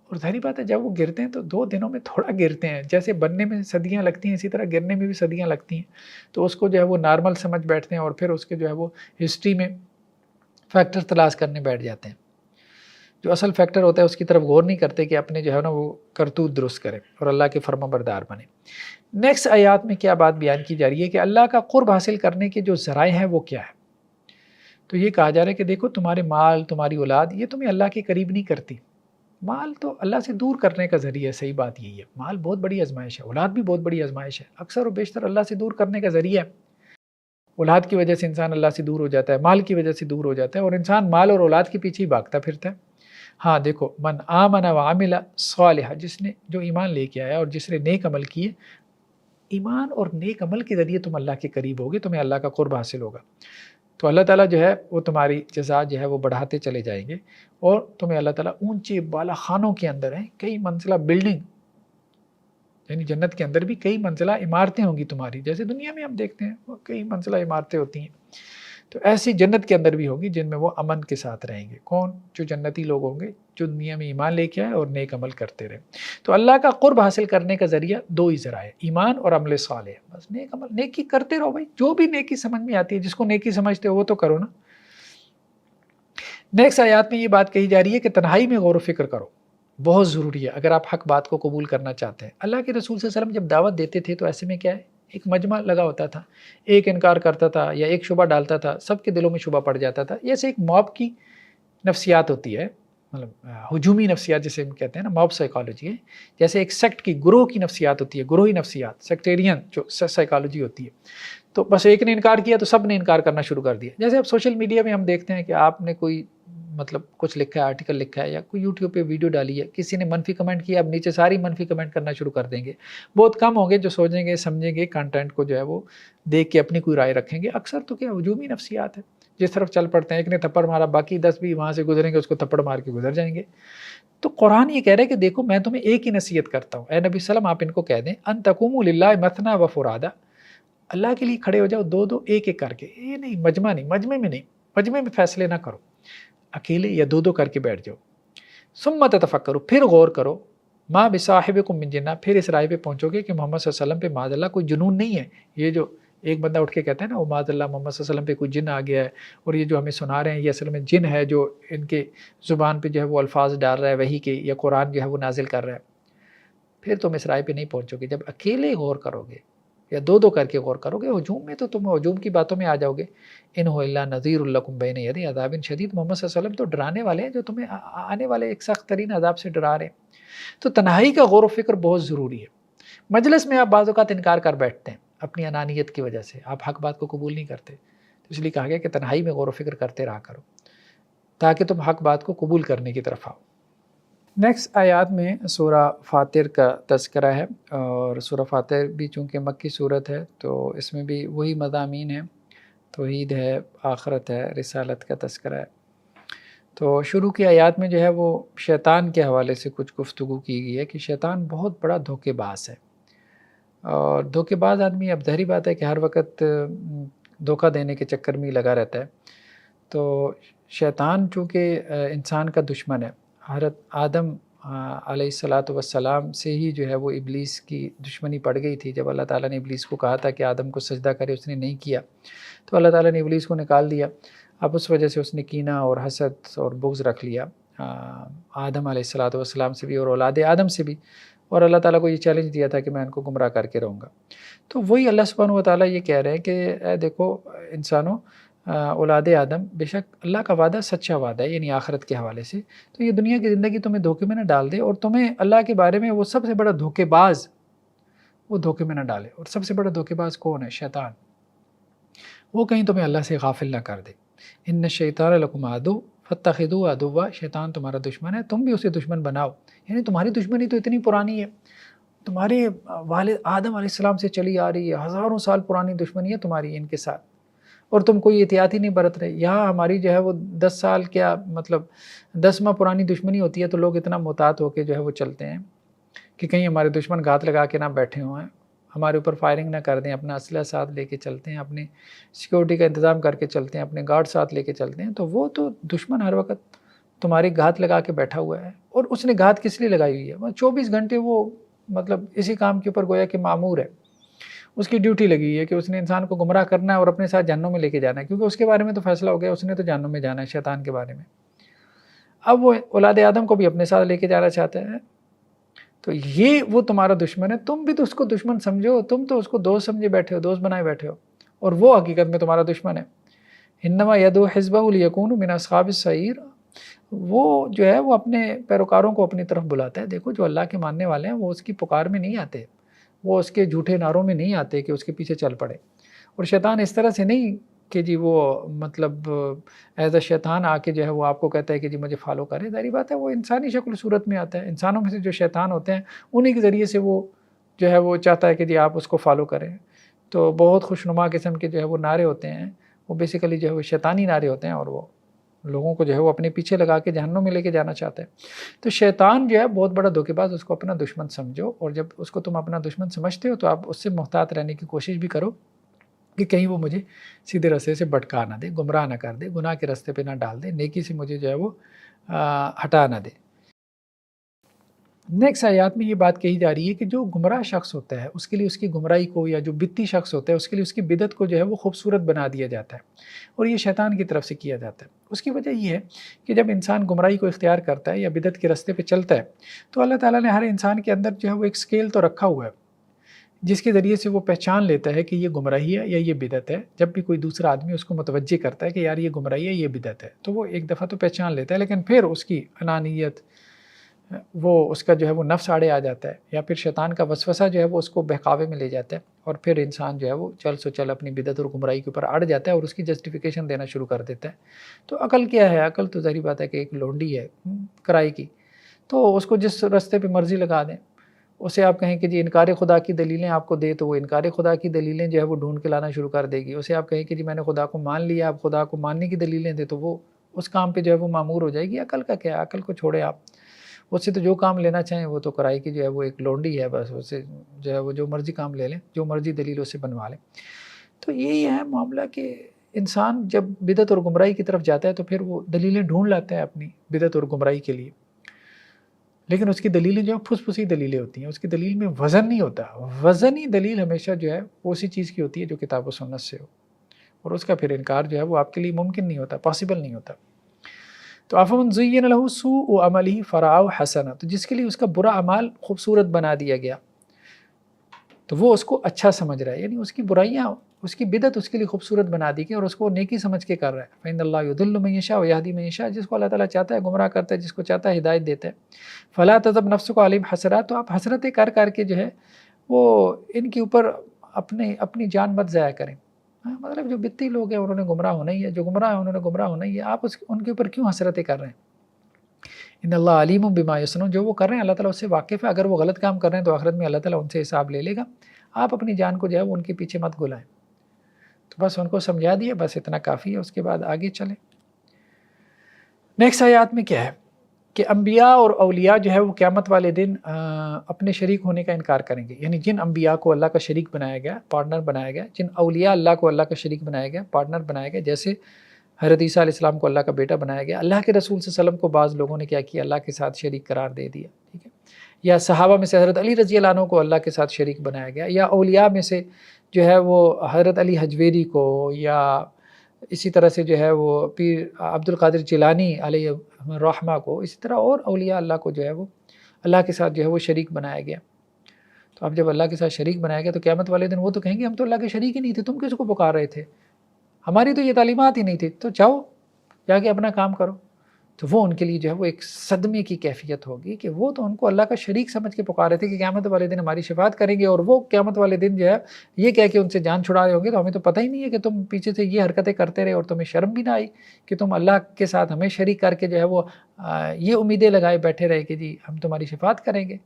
اور ظاہری بات ہے جب وہ گرتے ہیں تو 2 دنوں میں تھوڑا گرتے ہیں. جیسے بننے میں صدیاں لگتی ہیں اسی طرح گرنے میں بھی صدیاں لگتی ہیں. تو اس کو جو ہے وہ نارمل سمجھ بیٹھتے ہیں اور پھر اس کے جو ہے وہ ہسٹری میں فیکٹر تلاش کرنے بیٹھ جاتے ہیں. جو اصل فیکٹر ہوتا ہے اس کی طرف غور نہیں کرتے کہ اپنے جو ہے نا وہ کرتوت درست کریں اور اللہ کے فرما بردار بنے. نیکسٹ آیات میں کیا بات بیان کی جا رہی ہے کہ اللہ کا قرب حاصل کرنے کے جو ذرائع ہیں وہ کیا ہے. تو یہ کہا جا رہا ہے کہ دیکھو تمہارے مال، تمہاری اولاد یہ تمہیں اللہ کے قریب نہیں کرتی. مال تو اللہ سے دور کرنے کا ذریعہ ہے، صحیح بات یہی ہے. مال بہت بڑی آزمائش ہے، اولاد بھی بہت بڑی آزمائش ہے. اکثر و بیشتر اللہ سے دور کرنے کا ذریعہ ہے. اولاد کی وجہ سے انسان اللہ سے دور ہو جاتا ہے، مال کی وجہ سے دور ہو جاتا ہے اور انسان مال اور اولاد کے پیچھے ہی بھاگتا پھرتا ہے. ہاں دیکھو من آمن وعمل صالحا، جس نے جو ایمان لے کے آیا اور جس نے نیک عمل کیے، ایمان اور نیک عمل کے ذریعے تم اللہ کے قریب ہوگے، تمہیں اللہ کا قرب حاصل ہوگا. تو اللہ تعالیٰ جو ہے وہ تمہاری جزا جو ہے وہ بڑھاتے چلے جائیں گے اور تمہیں اللہ تعالیٰ اونچے بالا خانوں کے اندر ہیں، کئی منزلہ بلڈنگ، یعنی جنت کے اندر بھی کئی منزلہ عمارتیں ہوں گی تمہاری. جیسے دنیا میں ہم دیکھتے ہیں وہ کئی منزلہ عمارتیں ہوتی ہیں، تو ایسی جنت کے اندر بھی ہوگی جن میں وہ امن کے ساتھ رہیں گے. کون؟ جو جنتی لوگ ہوں گے جو دنیا میں ایمان لے کے آئے اور نیک عمل کرتے رہے. تو اللہ کا قرب حاصل کرنے کا ذریعہ 2 ہی ذرائع، ایمان اور عمل صالح. بس نیک عمل، نیکی کرتے رہو بھائی، جو بھی نیکی سمجھ میں آتی ہے، جس کو نیکی سمجھتے ہو وہ تو کرو نا. نیکسٹ آیات میں یہ بات کہی جا رہی ہے کہ تنہائی میں غور و فکر کرو، بہت ضروری ہے اگر آپ حق بات کو قبول کرنا چاہتے ہیں. اللہ کے رسول صلی اللہ علیہ وسلم جب دعوت دیتے تھے تو ایسے میں کیا ہے، ایک مجمع لگا ہوتا تھا، ایک انکار کرتا تھا یا ایک شبہ ڈالتا تھا، سب کے دلوں میں شبہ پڑ جاتا تھا. یہ ایک موب کی نفسیات ہوتی ہے، مطلب ہجومی نفسیات جسے ہم کہتے ہیں نا، موب سائیکالوجی ہے، جیسے ایک سیکٹ کی گروہ کی نفسیات ہوتی ہے، گروہی نفسیات، سیکٹیرین جو سائیکالوجی ہوتی ہے، تو بس ایک نے انکار کیا تو سب نے انکار کرنا شروع کر دیا. جیسے اب سوشل میڈیا میں ہم دیکھتے ہیں کہ آپ نے کوئی مطلب کچھ لکھا ہے، آرٹیکل لکھا ہے یا کوئی یوٹیوب پہ ویڈیو ڈالی ہے، کسی نے منفی کمنٹ کیا، اب نیچے ساری منفی کمنٹ کرنا شروع کر دیں گے. بہت کم ہوں گے جو سوچیں گے سمجھیں گے کنٹینٹ کو جو ہے وہ دیکھ کے اپنی کوئی رائے رکھیں گے. اکثر تو کیا ہجومی نفسیات ہے، جس طرف چل پڑتے ہیں، ایک نے تھپڑ مارا باقی 10 بھی وہاں سے گزریں گے اس کو تھپڑ مار کے گزر جائیں گے. تو قرآن یہ کہہ رہا ہے کہ دیکھو میں تمہیں ایک ہی نصیحت کرتا ہوں، اے نبی وسلم آپ ان کو کہہ دیں ان تقوموا للہ مثنی و فرادا، اللہ کے لیے کھڑے ہو جاؤ دو دو ایک ایک کر کے. یہ نہیں مجمع نہیں، مجمع میں نہیں، مجمع میں فیصلے نہ کرو، اکیلے یا دو دو کر کے بیٹھ جاؤ. ثم تفکروا، پھر غور کرو، ما بصاحبکم من جنہ، پھر اس رائے پہ پہنچو گے کہ محمد صلی اللہ علیہ وسلم پہ معاذ اللہ کوئی جنون نہیں ہے. یہ جو ایک بندہ اٹھ کے کہتا ہے نا وہ معاذ اللہ محمد صلی اللہ علیہ وسلم پہ کوئی جن آ گیا ہے اور یہ جو ہمیں سنا رہے ہیں یہ اصل میں جن ہے جو ان کے زبان پہ جو ہے وہ الفاظ ڈال رہا ہے وحی کے، یا قرآن جو ہے وہ نازل کر رہا ہے. پھر تم اس رائے پہ نہیں پہنچو گے. جب اکیلے غور کرو گے یا دو دو کر کے غور کرو گے، ہجوم میں تو تم ہجوم کی باتوں میں آ جاؤ گے. ان هو الا نذیر لکم بین یدی عذاب شدید، محمد صلی اللہ علیہ وسلم تو ڈرانے والے ہیں جو تمہیں آنے والے ایک سخت ترین عذاب سے ڈرا رہے ہیں. تو تنہائی کا غور و فکر بہت ضروری ہے. مجلس میں آپ بعض اوقات انکار کر بیٹھتے ہیں اپنی انانیت کی وجہ سے، آپ حق بات کو قبول نہیں کرتے، تو اس لیے کہا گیا کہ تنہائی میں غور و فکر کرتے رہا کرو تاکہ تم حق بات کو قبول کرنے کی طرف آؤ. نیکسٹ آیات میں سورہ فاطر کا تذکرہ ہے، اور سورہ فاطر بھی چونکہ مکی صورت ہے تو اس میں بھی وہی مضامین ہیں، توحید ہے، آخرت ہے، رسالت کا تذکرہ ہے. تو شروع کی آیات میں جو ہے وہ شیطان کے حوالے سے کچھ گفتگو کی گئی ہے کہ شیطان بہت بڑا دھوکے باز ہے، اور دھوکے باز آدمی اب ظاہری بات ہے کہ ہر وقت دھوکہ دینے کے چکر میں ہی لگا رہتا ہے. تو شیطان چونکہ انسان کا دشمن ہے، حضرت آدم علیہ الصلاۃ والسلام سے ہی جو ہے وہ ابلیس کی دشمنی پڑ گئی تھی. جب اللہ تعالیٰ نے ابلیس کو کہا تھا کہ آدم کو سجدہ کرے، اس نے نہیں کیا تو اللہ تعالیٰ نے ابلیس کو نکال دیا. اب اس وجہ سے اس نے کینہ اور حسد اور بغض رکھ لیا آدم علیہ الصلاۃ والسلام سے بھی اور اولاد آدم سے بھی، اور اللہ تعالیٰ کو یہ چیلنج دیا تھا کہ میں ان کو گمراہ کر کے رہوں گا. تو وہی اللہ سبحانہ و تعالیٰ یہ کہہ رہے ہیں کہ اے دیکھو انسانوں، اولاد آدم، بے شک اللہ کا وعدہ سچا وعدہ ہے، یعنی آخرت کے حوالے سے. تو یہ دنیا کی زندگی تمہیں دھوکے میں نہ ڈال دے، اور تمہیں اللہ کے بارے میں وہ سب سے بڑا دھوکے باز وہ دھوکے میں نہ ڈالے. اور سب سے بڑا دھوکے باز کون ہے؟ شیطان. وہ کہیں تمہیں اللہ سے غافل نہ کر دے. ان الشیطان لکم عدو فاتخذوه عدوا، شیطان تمہارا دشمن ہے، تم بھی اسے دشمن بناؤ. یعنی تمہاری دشمنی تو اتنی پرانی ہے، تمہارے والد آدم علیہ السلام سے چلی آ رہی ہے، ہزاروں سال پرانی دشمنی ہے تمہاری ان کے ساتھ، اور تم کوئی احتیاط ہی نہیں برت رہے. یہاں ہماری جو ہے وہ 10 سال کیا مطلب 10 ماہ پرانی دشمنی ہوتی ہے تو لوگ اتنا محتاط ہو کے جو ہے وہ چلتے ہیں کہ کہیں ہمارے دشمن گھات لگا کے نہ بیٹھے ہوئے ہیں، ہمارے اوپر فائرنگ نہ کر دیں. اپنا اسلحہ ساتھ لے کے چلتے ہیں، اپنی سیکورٹی کا انتظام کر کے چلتے ہیں، اپنے گارڈ ساتھ لے کے چلتے ہیں. تو وہ تو دشمن ہر وقت تمہاری گھات لگا کے بیٹھا ہوا ہے. اور اس نے گھات کس لیے لگائی ہوئی ہے؟ 24 گھنٹے وہ مطلب اسی کام کے اوپر گویا کہ مامور ہے، اس کی ڈیوٹی لگی ہے کہ اس نے انسان کو گمراہ کرنا ہے اور اپنے ساتھ جہنم میں لے کے جانا ہے، کیونکہ اس کے بارے میں تو فیصلہ ہو گیا، اس نے تو جہنم میں جانا ہے شیطان کے بارے میں. اب وہ اولاد آدم کو بھی اپنے ساتھ لے کے جانا چاہتا ہے. تو یہ وہ تمہارا دشمن ہے، تم بھی تو اس کو دشمن سمجھو، تم تو اس کو دوست سمجھے بیٹھے ہو، دوست بنائے بیٹھے ہو، اور وہ حقیقت میں تمہارا دشمن ہے. انما یدعو حزبہ لیکونوا من اصحاب السعیر، وہ جو ہے وہ اپنے پیروکاروں کو اپنی طرف بلاتا ہے. دیکھو جو اللہ کے ماننے والے ہیں وہ اس کی پکار میں نہیں آتے، وہ اس کے جھوٹے نعروں میں نہیں آتے کہ اس کے پیچھے چل پڑے. اور شیطان اس طرح سے نہیں کہ جی وہ مطلب ایز اے شیطان آ کے جو ہے وہ آپ کو کہتا ہے کہ جی مجھے فالو کرے. ظاہری بات ہے وہ انسانی شکل صورت میں آتا ہے. انسانوں میں سے جو شیطان ہوتے ہیں انہی کے ذریعے سے وہ جو ہے وہ چاہتا ہے کہ جی آپ اس کو فالو کریں. تو بہت خوشنما قسم کے جو ہے وہ نعرے ہوتے ہیں، وہ بیسیکلی جو ہے وہ شیطانی نعرے ہوتے ہیں، اور وہ لوگوں کو جو ہے وہ اپنے پیچھے لگا کے جہنم میں لے کے جانا چاہتا ہے. تو شیطان جو ہے بہت بڑا دھوکے باز، اس کو اپنا دشمن سمجھو، اور جب اس کو تم اپنا دشمن سمجھتے ہو تو آپ اس سے محتاط رہنے کی کوشش بھی کرو کہ کہیں وہ مجھے سیدھے راستے سے بھٹکا نہ دے، گمراہ نہ کر دے، گناہ کے راستے پہ نہ ڈال دے، نیکی سے مجھے جو ہے وہ ہٹا نہ دے. نیکسٹ آیات میں یہ بات کہی جا رہی ہے کہ جو گمراہ شخص ہوتا ہے اس کے لیے اس کی گمراہی کو، یا جو بدتی شخص ہوتا ہے اس کے لیے اس کی بدعت کو جو ہے وہ خوبصورت بنا دیا جاتا ہے، اور یہ شیطان کی طرف سے کیا جاتا ہے. اس کی وجہ یہ ہے کہ جب انسان گمراہی کو اختیار کرتا ہے یا بدعت کے راستے پہ چلتا ہے تو اللہ تعالیٰ نے ہر انسان کے اندر جو ہے وہ ایک سکیل تو رکھا ہوا ہے جس کے ذریعے سے وہ پہچان لیتا ہے کہ یہ گمراہی ہے یا یہ بدعت ہے. جب بھی کوئی دوسرا آدمی اس کو متوجہ کرتا ہے کہ یار یہ گمراہی ہے یہ بدعت ہے تو وہ ایک دفعہ تو پہچان لیتا ہے، لیکن پھر اس کی انانیت، وہ اس کا جو ہے وہ نفس آڑے آ جاتا ہے، یا پھر شیطان کا وسوسہ جو ہے وہ اس کو بہکاوے میں لے جاتا ہے، اور پھر انسان جو ہے وہ چل سو چل اپنی بدعت اور گمراہی کے اوپر اڑ جاتا ہے اور اس کی جسٹیفیکیشن دینا شروع کر دیتا ہے. تو عقل کیا ہے؟ عقل تو ظاہری بات ہے کہ ایک لونڈی ہے کرائے کی، تو اس کو جس راستے پہ مرضی لگا دیں. اسے آپ کہیں کہ جی انکار خدا کی دلیلیں آپ کو دے تو وہ انکار خدا کی دلیلیں جو ہے وہ ڈھونڈ کے لانا شروع کر دے گی. اسے آپ کہیں کہ جی میں نے خدا کو مان لیا، آپ خدا کو ماننے کی دلیلیں دے تو وہ اس کام پہ جو ہے وہ معمور ہو جائے گی. عقل کا کیا ہے؟ عقل کو چھوڑے آپ، اس سے تو جو کام لینا چاہیں وہ تو کرائے کی جو ہے وہ ایک لونڈی ہے، بس اسے جو ہے وہ جو مرضی کام لے لیں، جو مرضی دلیل اسے بنوا لیں. تو یہی ہے معاملہ کہ انسان جب بدعت اور گمراہی کی طرف جاتا ہے تو پھر وہ دلیلیں ڈھونڈ لاتا ہے اپنی بدعت اور گمراہی کے لیے، لیکن اس کی دلیلیں جو ہیں پھس پھسی دلیلیں ہوتی ہیں. اس کی دلیل میں وزن نہیں ہوتا. وزنی دلیل ہمیشہ جو ہے وہ اسی چیز کی ہوتی ہے جو کتاب و سنت سے ہو، اور اس کا پھر انکار جو ہے وہ آپ کے لیے ممکن نہیں ہوتا، پاسبل نہیں ہوتا. تو افمن زین لہ سوء عملہ فرآہ حسنا، تو جس کے لیے اس کا برا اعمال خوبصورت بنا دیا گیا تو وہ اس کو اچھا سمجھ رہا ہے، یعنی اس کی برائیاں، اس کی بدعت اس کے لیے خوبصورت بنا دی گئی اور اس کو نیکی سمجھ کے کر رہا ہے. فإن اللہ یضل من یشاء ویہدی من یشاء، جس کو اللہ تعالیٰ چاہتا ہے گمراہ کرتا ہے، جس کو چاہتا ہے ہدایت دیتا ہے. فلا تذب نفسک علیہم حسرات، تو آپ حسرتیں کر کر کے جو ہے وہ ان کے اوپر اپنی جان مت ضائع کریں. مطلب جو بتی لوگ ہیں انہوں نے گمراہ ہونا ہی ہے، جو گمراہ ہیں انہوں نے گمراہ ہونا ہی ہے، آپ ان کے اوپر کیوں حسرتیں کر رہے ہیں؟ ان اللہ علیم بما یصنعون، جو وہ کر رہے ہیں اللہ تعالیٰ اس سے واقف ہے. اگر وہ غلط کام کر رہے ہیں تو آخرت میں اللہ تعالیٰ ان سے حساب لے لے گا. آپ اپنی جان کو جو ہے وہ ان کے پیچھے مت گلائیں. تو بس ان کو سمجھا دیا، بس اتنا کافی ہے. اس کے بعد آگے چلیں. نیکسٹ آیات میں کیا ہے کہ انبیاء اور اولیاء جو ہے وہ قیامت والے دن اپنے شریک ہونے کا انکار کریں گے. یعنی جن انبیاء کو اللہ کا شریک بنایا گیا، پارٹنر بنایا گیا، جن اولیاء اللہ کو اللہ کا شریک بنایا گیا، پارٹنر بنایا گیا، جیسے حضرت عیسیٰ علیہ السلام کو اللہ کا بیٹا بنایا گیا، اللہ کے رسول صلی اللہ علیہ وسلم کو بعض لوگوں نے کیا کیا؟ اللہ کے ساتھ شریک قرار دے دیا. ٹھیک ہے، یا صحابہ میں سے حضرت علی رضی اللہ عنہ کو اللہ کے ساتھ شریک بنایا گیا، یا اولیاء میں سے جو ہے وہ حضرت علی حجویری کو، یا اسی طرح سے جو ہے وہ پیر عبد القادر جیلانی علیہ الرحمہ کو، اسی طرح اور اولیاء اللہ کو جو ہے وہ اللہ کے ساتھ جو ہے وہ شریک بنایا گیا. تو اب جب اللہ کے ساتھ شریک بنایا گیا تو قیامت والے دن وہ تو کہیں گے ہم تو اللہ کے شریک ہی نہیں تھے، تم کس کو پکار رہے تھے؟ ہماری تو یہ تعلیمات ہی نہیں تھی، تو جاؤ جا کے اپنا کام کرو. تو وہ ان کے لیے جو ہے وہ ایک صدمے کی کیفیت ہوگی کہ وہ تو ان کو اللہ کا شریک سمجھ کے پکارے تھے کہ قیامت والے دن ہماری شفاعت کریں گے، اور وہ قیامت والے دن جو ہے یہ کہہ کے ان سے جان چھڑا رہے ہوں گے تو ہمیں تو پتہ ہی نہیں ہے کہ تم پیچھے سے یہ حرکتیں کرتے رہے اور تمہیں شرم بھی نہ آئی کہ تم اللہ کے ساتھ ہمیں شریک کر کے جو ہے وہ یہ امیدیں لگائے بیٹھے رہے کہ جی ہم تمہاری شفاعت کریں گے.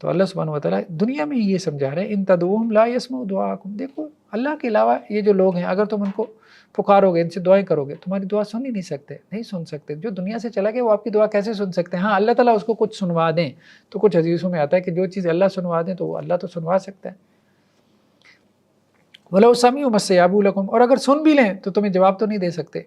تو اللہ سبحانہ و تعالیٰ دنیا میں یہ سمجھا رہے ہیں ان تدعوہم لا یسمعوا دعاءکم. دیکھو اللہ کے علاوہ یہ جو لوگ ہیں اگر تم ان کو پکارو گے، ان سے دعائیں کرو گے، تمہاری دعا سن ہی نہیں سکتے، نہیں سن سکتے. جو دنیا سے چلا گیا وہ آپ کی دعا کیسے سن سکتے ہیں؟ ہاں اللہ تعالیٰ اس کو کچھ سنوا دیں تو کچھ حدیثوں میں آتا ہے کہ جو چیز اللہ سنوا دیں تو وہ اللہ تو سنوا سکتا ہے. وَلَوْ سَمِعُوا مَا اسْتَجَابُوا لَكُمْ، اور اگر سن بھی لیں تو تمہیں جواب تو نہیں دے سکتے،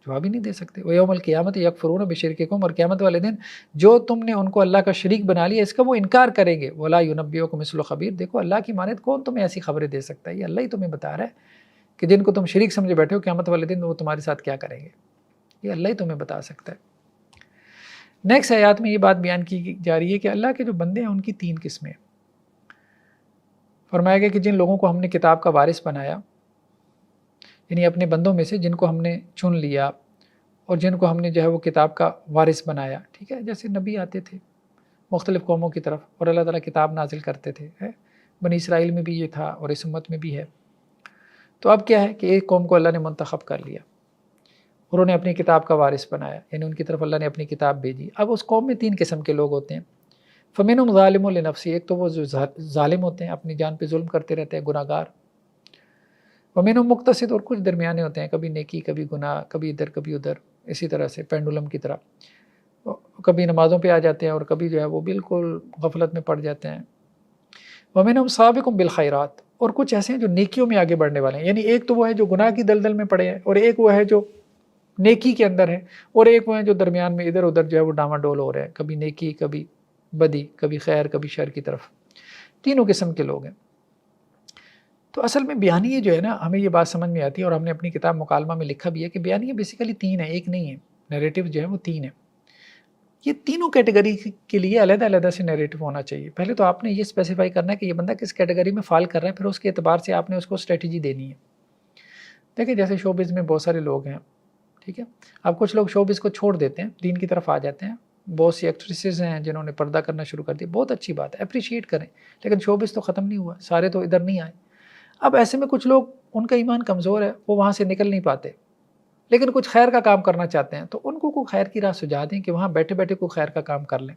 جواب ہی نہیں دے سکتے. وَيَوْمَ الْقِيَامَةِ يَكْفُرُونَ بِشِرْكِكُمْ، اور قیامت والے دن جو تم نے ان کو اللہ کا شریک بنا لیا اس کا وہ انکار کریں گے. وَلَا يُنَبِّئُكُم مِثْلُ خَبِيرٍ، دیکھو اللہ کی مانند کون تمہیں ایسی خبریں دے سکتا ہے؟ یہ اللہ ہی تمہیں بتا رہا ہے کہ جن کو تم شریک سمجھے بیٹھے ہو قیامت والے دن وہ تمہارے ساتھ کیا کریں گے، یہ اللہ ہی تمہیں بتا سکتا ہے. نیکسٹ آیات میں یہ بات بیان کی جا رہی ہے کہ اللہ کے جو بندے ہیں ان کی 3 قسمیں. فرمایا گیا کہ جن لوگوں کو ہم نے کتاب کا وارث بنایا، یعنی اپنے بندوں میں سے جن کو ہم نے چن لیا اور جن کو ہم نے جو ہے وہ کتاب کا وارث بنایا. ٹھیک ہے، جیسے نبی آتے تھے مختلف قوموں کی طرف اور اللہ تعالیٰ کتاب نازل کرتے تھے. بنی اسرائیل میں بھی یہ تھا اور اس امت میں بھی ہے. تو اب کیا ہے کہ ایک قوم کو اللہ نے منتخب کر لیا اور انہیں اپنی کتاب کا وارث بنایا، یعنی ان کی طرف اللہ نے اپنی کتاب بھیجی. اب اس قوم میں 3 قسم کے لوگ ہوتے ہیں. فَمِنْهُمْ ظَالِمٌ لِنَفْسِهِ، ایک تو وہ جو ظالم ہوتے ہیں اپنی جان پہ ظلم کرتے رہتے ہیں، گناہ گار. وَمِنْهُمْ مُقْتَصِدٌ، اور کچھ درمیانے ہوتے ہیں، کبھی نیکی کبھی گناہ، کبھی ادھر کبھی ادھر، اسی طرح سے پینڈولم کی طرح کبھی نمازوں پہ آ جاتے ہیں اور کبھی جو ہے وہ بالکل غفلت میں پڑ جاتے ہیں. وَمِنْهُمْ سَابِقٌ بِالْخَيْرَاتِ، اور کچھ ایسے ہیں جو نیکیوں میں آگے بڑھنے والے ہیں. یعنی ایک تو وہ ہے جو گناہ کی دلدل میں پڑے ہیں، اور ایک وہ ہے جو نیکی کے اندر ہے، اور ایک وہ ہے جو درمیان میں ادھر ادھر جو ہے وہ ڈاما ڈول ہو رہے ہیں، کبھی نیکی کبھی بدی، کبھی خیر کبھی شر کی طرف. تینوں قسم کے لوگ ہیں. تو اصل میں بیانیے جو ہے نا، ہمیں یہ بات سمجھ میں آتی ہے اور ہم نے اپنی کتاب مکالمہ میں لکھا بھی ہے کہ بیانیے بیسیکلی 3 ہیں، ایک نہیں ہے. نیریٹو جو ہے وہ 3 ہے. یہ تینوں کیٹیگری کے لیے علیحدہ علیحدہ سے نیریٹو ہونا چاہیے. پہلے تو آپ نے یہ اسپیسیفائی کرنا ہے کہ یہ بندہ کس کیٹیگری میں فال کر رہا ہے، پھر اس کے اعتبار سے آپ نے اس کو اسٹریٹجی دینی ہے. دیکھیں جیسے شوبز میں بہت سارے لوگ ہیں، ٹھیک ہے، اب کچھ لوگ شوبز کو چھوڑ دیتے ہیں، دین کی طرف آ جاتے ہیں. بہت سی ایکٹریسز ہیں جنہوں نے پردہ کرنا شروع کر دیا، بہت اچھی بات ہے، اپریشیٹ کریں. لیکن شوبز تو ختم نہیں ہوا، سارے تو ادھر نہیں آئے. اب ایسے میں کچھ لوگ، ان کا ایمان کمزور ہے، وہ وہاں سے نکل نہیں پاتے، لیکن کچھ خیر کا کام کرنا چاہتے ہیں، تو ان کو کوئی خیر کی راہ سجھا دیں کہ وہاں بیٹھے بیٹھے کوئی خیر کا کام کر لیں.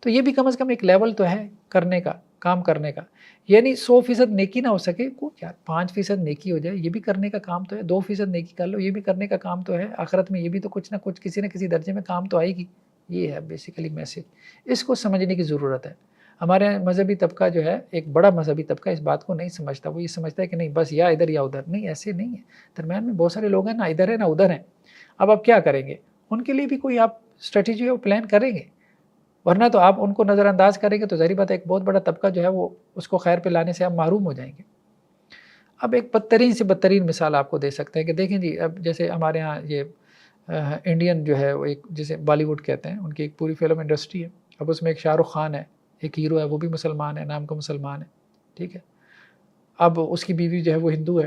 تو یہ بھی کم از کم ایک لیول تو ہے کرنے کا، کام کرنے کا. یعنی 100% نیکی نہ ہو سکے، کو یار 5% نیکی ہو جائے، یہ بھی کرنے کا کام تو ہے. 2% نیکی کر لو، یہ بھی کرنے کا کام تو ہے. آخرت میں یہ بھی تو کچھ نہ کچھ کسی نہ کسی درجے میں کام تو آئے گی. یہ ہے بیسیکلی میسج. اس کو سمجھنے کی ضرورت ہے. ہمارے مذہبی طبقہ جو ہے، ایک بڑا مذہبی طبقہ اس بات کو نہیں سمجھتا. وہ یہ سمجھتا ہے کہ نہیں بس یا ادھر یا ادھر. نہیں، ایسے نہیں ہے. درمیان میں بہت سارے لوگ ہیں، نہ ادھر ہے نہ ادھر ہیں. اب آپ کیا کریں گے؟ ان کے لیے بھی کوئی آپ اسٹریٹجی اور پلان کریں گے، ورنہ تو آپ ان کو نظر انداز کریں گے تو ظاہری بات ہے ایک بہت بڑا طبقہ جو ہے وہ اس کو خیر پہ لانے سے آپ محروم ہو جائیں گے. اب ایک بدترین سے بدترین مثال آپ کو دے سکتے ہیں کہ دیکھیں جی، اب جیسے ہمارے ہاں یہ انڈین جو ہے وہ ایک جسے بالی ووڈ کہتے ہیں، ان کی ایک پوری فلم انڈسٹری ہے. اب اس میں ایک شاہ رخ خان ہے، ایک ہیرو ہے، وہ بھی مسلمان ہے، نام کا مسلمان ہے، ٹھیک ہے. اب اس کی بیوی جو ہے وہ ہندو ہے.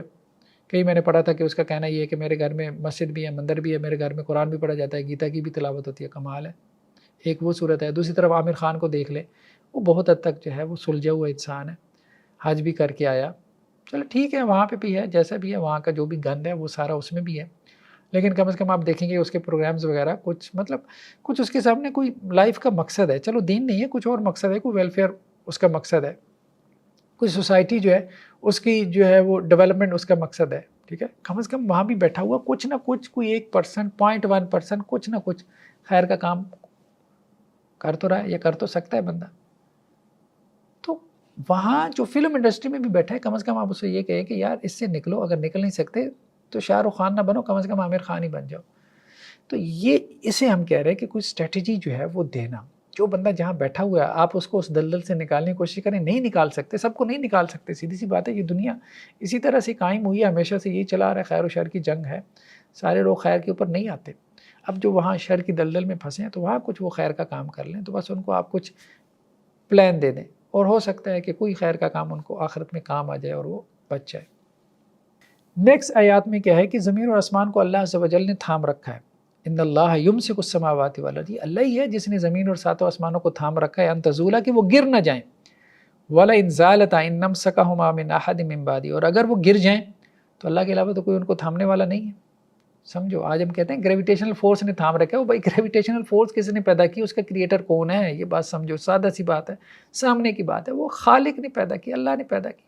کہیں میں نے پڑھا تھا کہ اس کا کہنا یہ ہے کہ میرے گھر میں مسجد بھی ہے، مندر بھی ہے، میرے گھر میں قرآن بھی پڑھا جاتا ہے، گیتا کی بھی تلاوت ہوتی ہے. کمال ہے. ایک وہ صورت ہے. دوسری طرف عامر خان کو دیکھ لیں، وہ بہت حد تک جو ہے وہ سلجھا ہوا انسان ہے، حج بھی کر کے آیا. چلو ٹھیک ہے، وہاں پہ بھی ہے، جیسا بھی ہے، وہاں کا جو بھی گند ہے وہ سارا اس میں بھی ہے. لیکن کم از کم آپ دیکھیں گے اس کے پروگرامز وغیرہ کچھ مطلب کچھ اس کے سامنے کوئی لائف کا مقصد ہے. چلو دین نہیں ہے، کچھ اور مقصد ہے، کوئی ویلفیئر اس کا مقصد ہے، کوئی سوسائٹی جو ہے اس کی جو ہے وہ ڈیولپمنٹ اس کا مقصد ہے. ٹھیک ہے، کم از کم وہاں بھی بیٹھا ہوا کچھ نہ کچھ، کوئی 1%، 0.1% کچھ نہ کچھ خیر کا کام کر تو رہا ہے یا کر تو سکتا ہے بندہ. تو وہاں جو فلم انڈسٹری میں بھی بیٹھا ہے، کم از کم آپ اسے یہ کہیں کہ یار اس سے نکلو. اگر نکل نہیں سکتے تو شاہ رخ خان نہ بنو، کم از کم عامر خان ہی بن جاؤ. تو یہ اسے ہم کہہ رہے ہیں کہ کوئی اسٹریٹجی جو ہے وہ دینا. جو بندہ جہاں بیٹھا ہوا ہے آپ اس کو اس دلدل سے نکالنے کی کوشش کریں. نہیں نکال سکتے، سب کو نہیں نکال سکتے. سیدھی سی بات ہے، یہ دنیا اسی طرح سے قائم ہوئی ہے، ہمیشہ سے یہی چلا رہا ہے. خیر و شر کی جنگ ہے، سارے لوگ خیر کے اوپر نہیں آتے. اب جو وہاں شر کی دلدل میں پھنسے ہیں تو وہاں کچھ وہ خیر کا کام کر لیں. تو بس ان کو آپ کچھ پلان دے دیں، اور ہو سکتا ہے کہ کوئی خیر کا کام ان کو آخرت میں کام آ جائے اور وہ بچ جائے. نیکسٹ آیات میں کیا ہے کہ زمین اور آسمان کو اللہ عز و جل نے تھام رکھا ہے. ان اللہ یمسک السماوات والارض، اللہ ہی ہے جس نے زمین اور ساتوں آسمانوں کو تھام رکھا ہے، ان تزولا، کہ وہ گر نہ جائیں. ولا ان زالتا ان نمسکہما من احد من بعدی، اور اگر وہ گر جائیں تو اللہ کے علاوہ تو کوئی ان کو تھامنے والا نہیں ہے. سمجھو، آج ہم کہتے ہیں گریویٹیشنل فورس نے تھام رکھا ہے. وہ بھائی گریویٹیشنل فورس کس نے پیدا کی، اس کا کریٹر کون ہے؟ یہ بات سمجھو، سادہ سی بات ہے، سامنے کی بات ہے. وہ خالق نے پیدا کی، اللہ نے پیدا کی.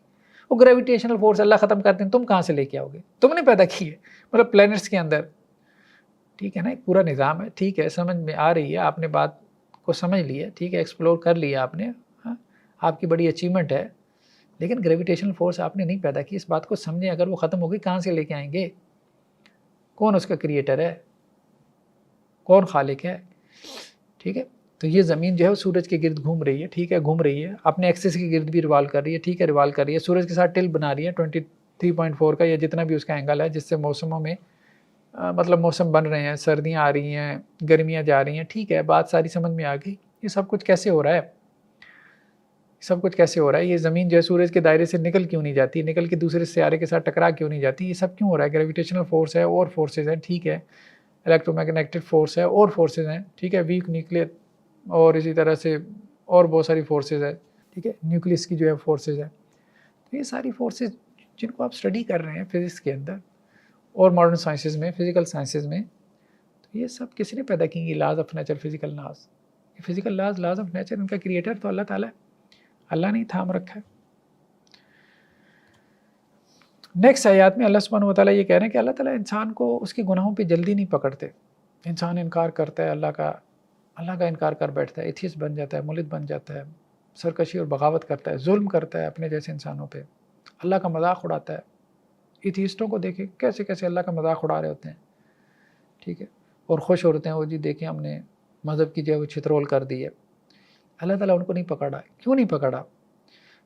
وہ گریویٹیشنل فورس اللہ ختم کرتے ہیں، تم کہاں سے لے کے آؤ گے؟ تم نے پیدا کی ہے، مطلب پلینٹس کے اندر. ٹھیک ہے نا، ایک پورا نظام ہے. ٹھیک ہے، سمجھ میں آ رہی ہے، آپ نے بات کو سمجھ لیا. ٹھیک ہے، ایکسپلور کر لیا آپ نے، آپ کی بڑی اچیومنٹ ہے. لیکن گریویٹیشنل فورس آپ نے نہیں پیدا کی، اس بات کو سمجھیں. اگر وہ ختم ہوگی کہاں سے لے کے آئیں گے؟ کون اس کا کریٹر ہے؟ کون خالق ہے؟ ٹھیک ہے. تو یہ زمین جو ہے وہ سورج کے گرد گھوم رہی ہے. ٹھیک ہے، گھوم رہی ہے اپنے ایکسس کے گرد بھی ریوالو کر رہی ہے. ٹھیک ہے، ریوالو کر رہی ہے، سورج کے ساتھ ٹلٹ بنا رہی ہے 23.4 کا یا جتنا بھی اس کا اینگل ہے، جس سے موسموں میں مطلب موسم بن رہے ہیں، سردیاں آ رہی ہیں، گرمیاں جا رہی ہیں. ٹھیک ہے، بات ساری سمجھ میں آ گئی. یہ سب کچھ کیسے ہو رہا ہے؟ سب کچھ کیسے ہو رہا ہے؟ یہ زمین جو ہے سورج کے دائرے سے نکل کیوں نہیں جاتی، نکل کے دوسرے سیارے کے ساتھ ٹکرا کیوں نہیں جاتی؟ یہ سب کیوں ہو رہا ہے؟ گریویٹیشنل فورس ہے، اور فورسز ہیں. ٹھیک ہے، الیکٹرو میگنیٹک فورس ہے، اور فورسز ہیں. ٹھیک ہے، ویک نیوکلیئر، اور اسی طرح سے اور بہت ساری فورسز ہیں. ٹھیک ہے، نیوکلیس کی جو ہے فورسز ہیں. تو یہ ساری فورسز جن کو آپ اسٹڈی کر رہے ہیں فزکس کے اندر اور ماڈرن سائنسز میں، فزیکل سائنسز میں، تو یہ سب کس نے پیدا کی؟ Laws of nature, physical laws. یہ physical laws, laws of nature, ان کا کریٹر تو اللہ تعالیٰ ہے. اللہ نے تھام رکھا ہے. نیکسٹ آیات میں اللہ سبحانہ و تعالیٰ یہ کہہ رہے ہیں کہ اللہ تعالیٰ انسان کو اس کے گناہوں پہ جلدی نہیں پکڑتے. انسان انکار کرتا ہے اللہ کا انکار کر بیٹھتا ہے، ایتھیسٹ بن جاتا ہے، ملحد بن جاتا ہے، سرکشی اور بغاوت کرتا ہے، ظلم کرتا ہے اپنے جیسے انسانوں پہ، اللہ کا مذاق اڑاتا ہے. ایتھیسٹوں کو دیکھیں کیسے کیسے اللہ کا مذاق اڑا رہے ہوتے ہیں. ٹھیک ہے، اور خوش ہوتے ہیں وہ جی دیکھیں ہم نے مذہب کی جو ہے وہ چھترول کر دی ہے. اللہ تعالیٰ ان کو نہیں پکڑا. کیوں نہیں پکڑا؟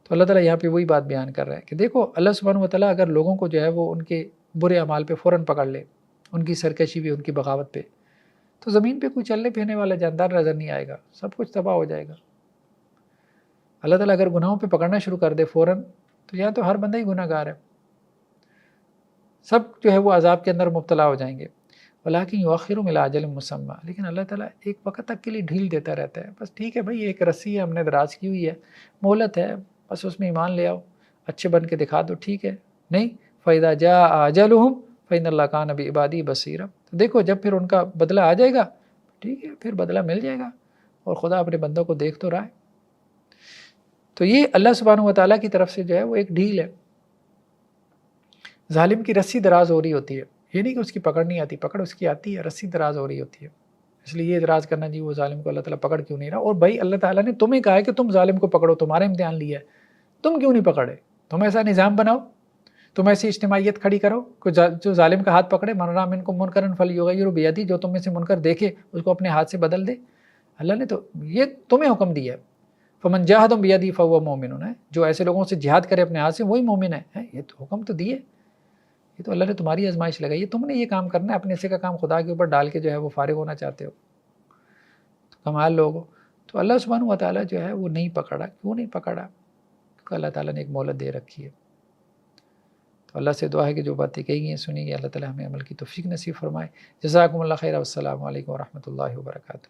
تو اللہ تعالیٰ یہاں پہ وہی بات بیان کر رہا ہے کہ دیکھو اللہ سبحانہ و تعالیٰ اگر لوگوں کو جو ہے وہ ان کے برے اعمال پہ فوراً پکڑ لے، ان کی سرکشی بھی، ان کی بغاوت پہ، تو زمین پہ کوئی چلنے پھرنے والا جاندار نظر نہیں آئے گا، سب کچھ تباہ ہو جائے گا۔ اللہ تعالیٰ اگر گناہوں پہ پکڑنا شروع کر دے فوراً تو یا تو ہر بندہ ہی گناہ گار ہے، سب جو ہے وہ عذاب کے اندر مبتلا ہو جائیں گے۔ ولیکن یؤخرهم الی اجل مسمى، لیکن اللہ تعالیٰ ایک وقت تک کے لیے ڈھیل دیتا رہتا ہے، بس ٹھیک ہے بھائی ایک رسی ہے ہم نے دراز کی ہوئی ہے، مہلت ہے، بس اس میں ایمان لے آؤ، اچھے بن کے دکھا دو، ٹھیک ہے، نہیں فَإِذَا جَاءَ أَجَلُهُمْ فَإِنَّ اللَّهَ كَانَ بِعِبَادِهِ بَصِيرًا، تو دیکھو جب پھر ان کا بدلہ آ جائے گا، ٹھیک ہے پھر بدلہ مل جائے گا، اور خدا اپنے بندوں کو دیکھ تو رہا ہے۔ تو یہ اللہ سبحانہ و تعالیٰ کی طرف سے جو ہے وہ ایک ڈھیل ہے۔ ظالم کی رسی دراز ہو رہی ہوتی ہے، یہ نہیں کہ اس کی پکڑ نہیں آتی، پکڑ اس کی آتی ہے، رسی دراز ہو رہی ہوتی ہے، اس لیے یہ اعتراض کرنا جی وہ ظالم کو اللہ تعالیٰ پکڑ کیوں نہیں رہا، اور بھائی اللہ تعالیٰ نے تمہیں کہا ہے کہ تم ظالم کو پکڑو، تمہارا امتحان لیا ہے، تم کیوں نہیں پکڑے؟ تم ایسا نظام بناؤ، تم ایسی اجتماعیت کھڑی کرو کہ جو ظالم کا ہاتھ پکڑے، من رأى منکم منکرا فلیغیرہ بیدہ، جو تم میں سے منکر دیکھے اس کو اپنے ہاتھ سے بدل دے۔ اللہ نے تو یہ تمہیں حکم دیا ہے، فمن جاہد بیدہ فہو مومن ہے، جو ایسے لوگوں سے جہاد کرے اپنے ہاتھ سے وہی مومن ہے، یہ تو حکم تو دیے، یہ تو اللہ نے تمہاری آزمائش لگائی ہے، تم نے یہ کام کرنا ہے، اپنے حصے کا کام خدا کے اوپر ڈال کے جو ہے وہ فارغ ہونا چاہتے ہو، تو کمال لوگو۔ تو اللہ سبحانہ و تعالیٰ جو ہے وہ نہیں پکڑا، کیوں نہیں پکڑا؟ کیونکہ اللہ تعالیٰ نے ایک مہلت دے رکھی ہے۔ تو اللہ سے دعا ہے کہ جو باتیں کہی گئی ہیں سنی گئی، اللہ تعالیٰ ہمیں عمل کی توفیق نصیب فرمائے۔ جزاکم اللہ خیر، والسلام علیکم ورحمۃ اللہ وبرکاتہ۔